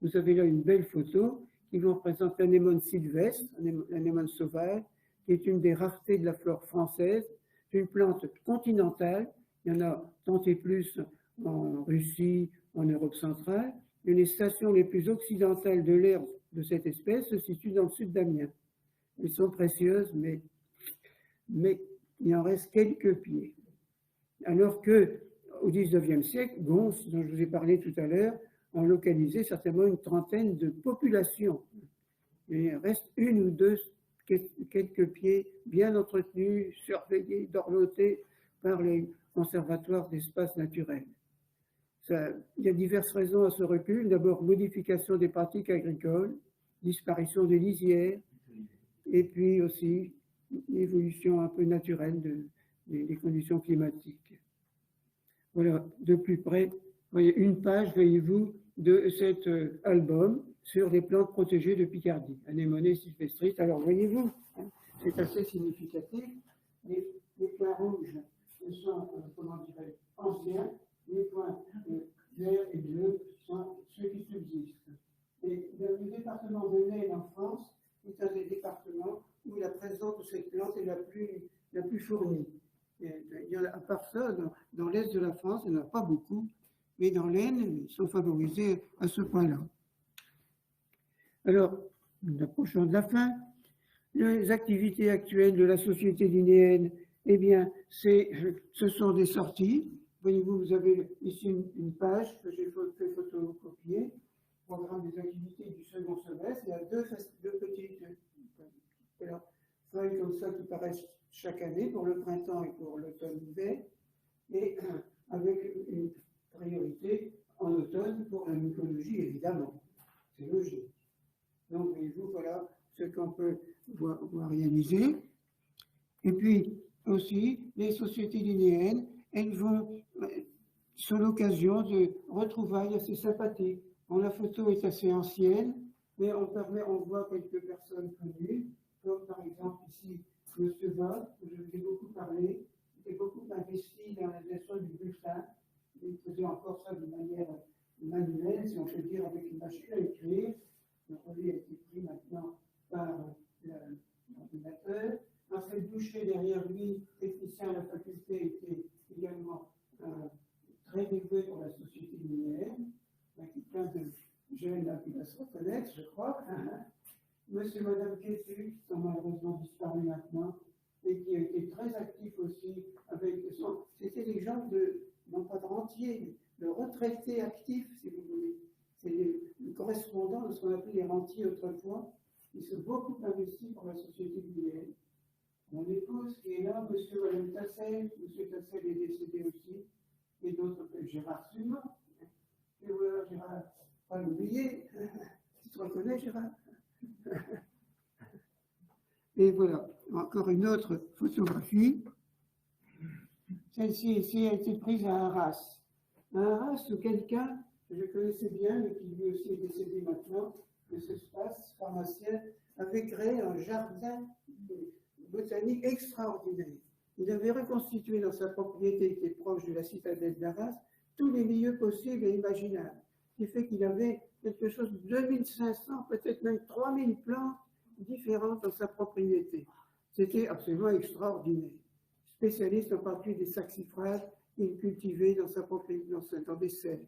Speaker 2: Vous avez là une belle photo qui vous représente l'anémone sylvestre, l'anémone sauvage, qui est une des raretés de la flore française. C'est une plante continentale, il y en a tant et plus en Russie, en Europe centrale. Et les stations les plus occidentales de l'ère de cette espèce se situent dans le sud d'Amiens. Elles sont précieuses, mais il en reste quelques pieds. Alors qu'au XIXe siècle, Gons, dont je vous ai parlé tout à l'heure, ont localisé certainement une trentaine de populations. Il reste une ou deux, quelques pieds bien entretenus, surveillés, dorlotés par les conservatoires d'espaces naturels. Il y a diverses raisons à ce recul. D'abord, modification des pratiques agricoles, disparition des lisières, et puis aussi l'évolution un peu naturelle des conditions climatiques. Voilà, de plus près, voyez une page, voyez-vous, de cet album sur les plantes protégées de Picardie, Anémone sylvestris. Alors, voyez-vous, hein, c'est assez significatif. Les points rouges sont, comment dirais, anciens, les points verts et bleus sont ceux qui subsistent. Et le département de l'Aisne en France est un des départements où la présence de cette plante est la plus fournie. À part ça, dans l'Est de la France, il n'y en a pas beaucoup, mais dans l'Aisne, ils sont favorisés à ce point-là. Alors, nous approchons de la fin. Les activités actuelles de la Société linéenne, eh bien, ce sont des sorties. Voyez-vous, vous avez ici une page que j'ai fait photocopier, programme des activités du second semestre. Il y a deux petites feuilles comme ça qui paraissent chaque année pour le printemps et pour l'automne-hiver, et avec une priorité en automne pour la mycologie, évidemment. C'est logique. Donc, voyez-vous, voilà ce qu'on peut voir réaliser. Et puis, aussi, les sociétés linéennes, elles sont l'occasion de retrouvailles assez sympathiques. Bon, la photo est assez ancienne, mais on voit quelques personnes connues, comme par exemple ici, M. Vogt, que je vous ai beaucoup parlé, il était beaucoup investi dans la gestion du bulletin. Il faisait encore ça de manière manuelle, si on peut dire, avec une machine à écrire. Le relais a été pris maintenant par l'ordinateur. Marcel Boucher, derrière lui, technicien à la faculté, était également très dévoué pour la société linéaire. Il y a plein de jeunes là qui va se reconnaître, je crois. Monsieur et Madame Quessu, qui sont malheureusement disparus maintenant, et qui a été très actif aussi avec c'était des gens non pas de rentiers, de retraités actifs, si vous voulez. C'est le correspondant de ce qu'on appelait les rentiers autrefois, qui sont beaucoup investis pour la société linéaire. Mon épouse qui est là, monsieur et Madame Tassel, monsieur Tassel est décédé aussi, et d'autres, Gérard Suma. Et voilà, Gérard, pas l'oublier, tu te reconnais, Gérard? Et voilà, encore une autre photographie. Celle-ci ici a été prise à Arras. À Arras, où quelqu'un que je connaissais bien, mais qui lui aussi est décédé maintenant, de ce space pharmacien, avait créé un jardin botanique extraordinaire. Il avait reconstitué dans sa propriété, qui est proche de la citadelle d'Arras, tous les milieux possibles et imaginables. Ce qui fait qu'il avait quelque chose de 2500, peut-être même 3000 plantes différentes dans sa propriété. C'était absolument extraordinaire. Spécialiste en particulier des saxifrages qu'il cultivait dans sa propriété, dans des serres.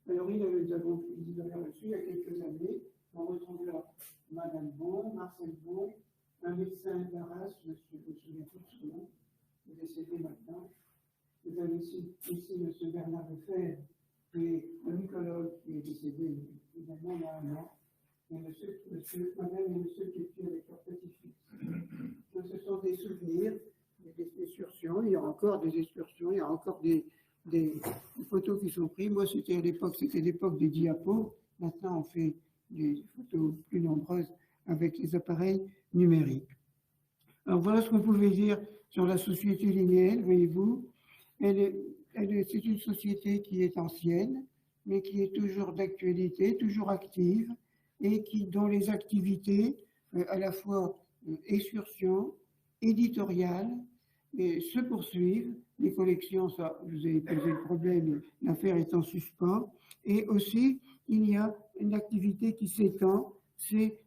Speaker 2: Alors, nous avons reçu il y a quelques années, on retrouve là Madame Bon, Marcel Bon, un médecin d'Arras, je me souviens tout de son nom, qui est décédé maintenant. Vous avez ici M. Bernard Lefebvre, qui est un mycologue qui est décédé évidemment il y a un an, et Madame et monsieur qui étaient avec leur petit-fils. Donc, ce sont des souvenirs, des excursions, il y a encore des excursions, il y a encore des photos qui sont prises. Moi, c'était l'époque des diapos. Maintenant, on fait des photos plus nombreuses avec les appareils numériques. Alors, voilà ce que vous pouvez dire sur la société linéaire, voyez-vous. C'est une société qui est ancienne, mais qui est toujours d'actualité, toujours active, et dont les activités, à la fois excursion, éditoriale, se poursuivent. Les collections, ça, vous avez posé le problème, l'affaire est en suspens. Et aussi, il y a une activité qui s'étend, c'est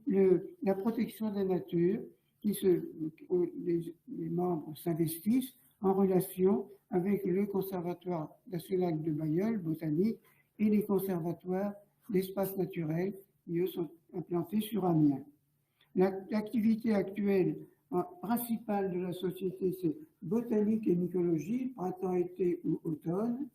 Speaker 2: la protection de la nature, les membres s'investissent en relation avec le Conservatoire national de Bailleul, botanique, et les conservatoires d'espaces naturels qui eux sont implantés sur Amiens. L'activité actuelle principale de la société, c'est botanique et mycologie, printemps, été ou automne,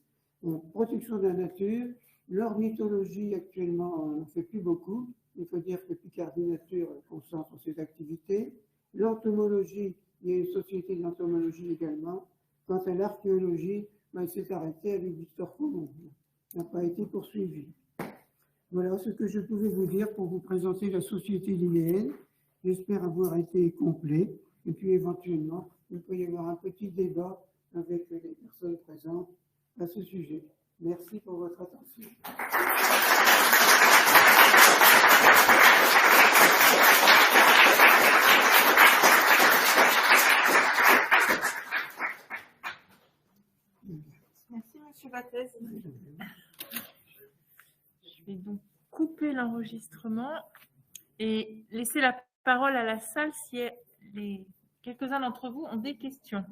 Speaker 2: protection de la nature. L'ornithologie, actuellement, on n'en fait plus beaucoup. Il faut dire que Picardie Nature concentre ses activités. L'entomologie, il y a une société d'entomologie également. Quant à l'archéologie, il s'est arrêté avec Victor Colomb. Ça n'a pas été poursuivi. Voilà ce que je pouvais vous dire pour vous présenter la société linéenne. J'espère avoir été complet. Et puis éventuellement, il peut y avoir un petit débat avec les personnes présentes à ce sujet. Merci pour votre attention.
Speaker 1: Merci, Monsieur Battez. Je vais donc couper l'enregistrement et laisser la parole à la salle si quelques-uns d'entre vous ont des questions.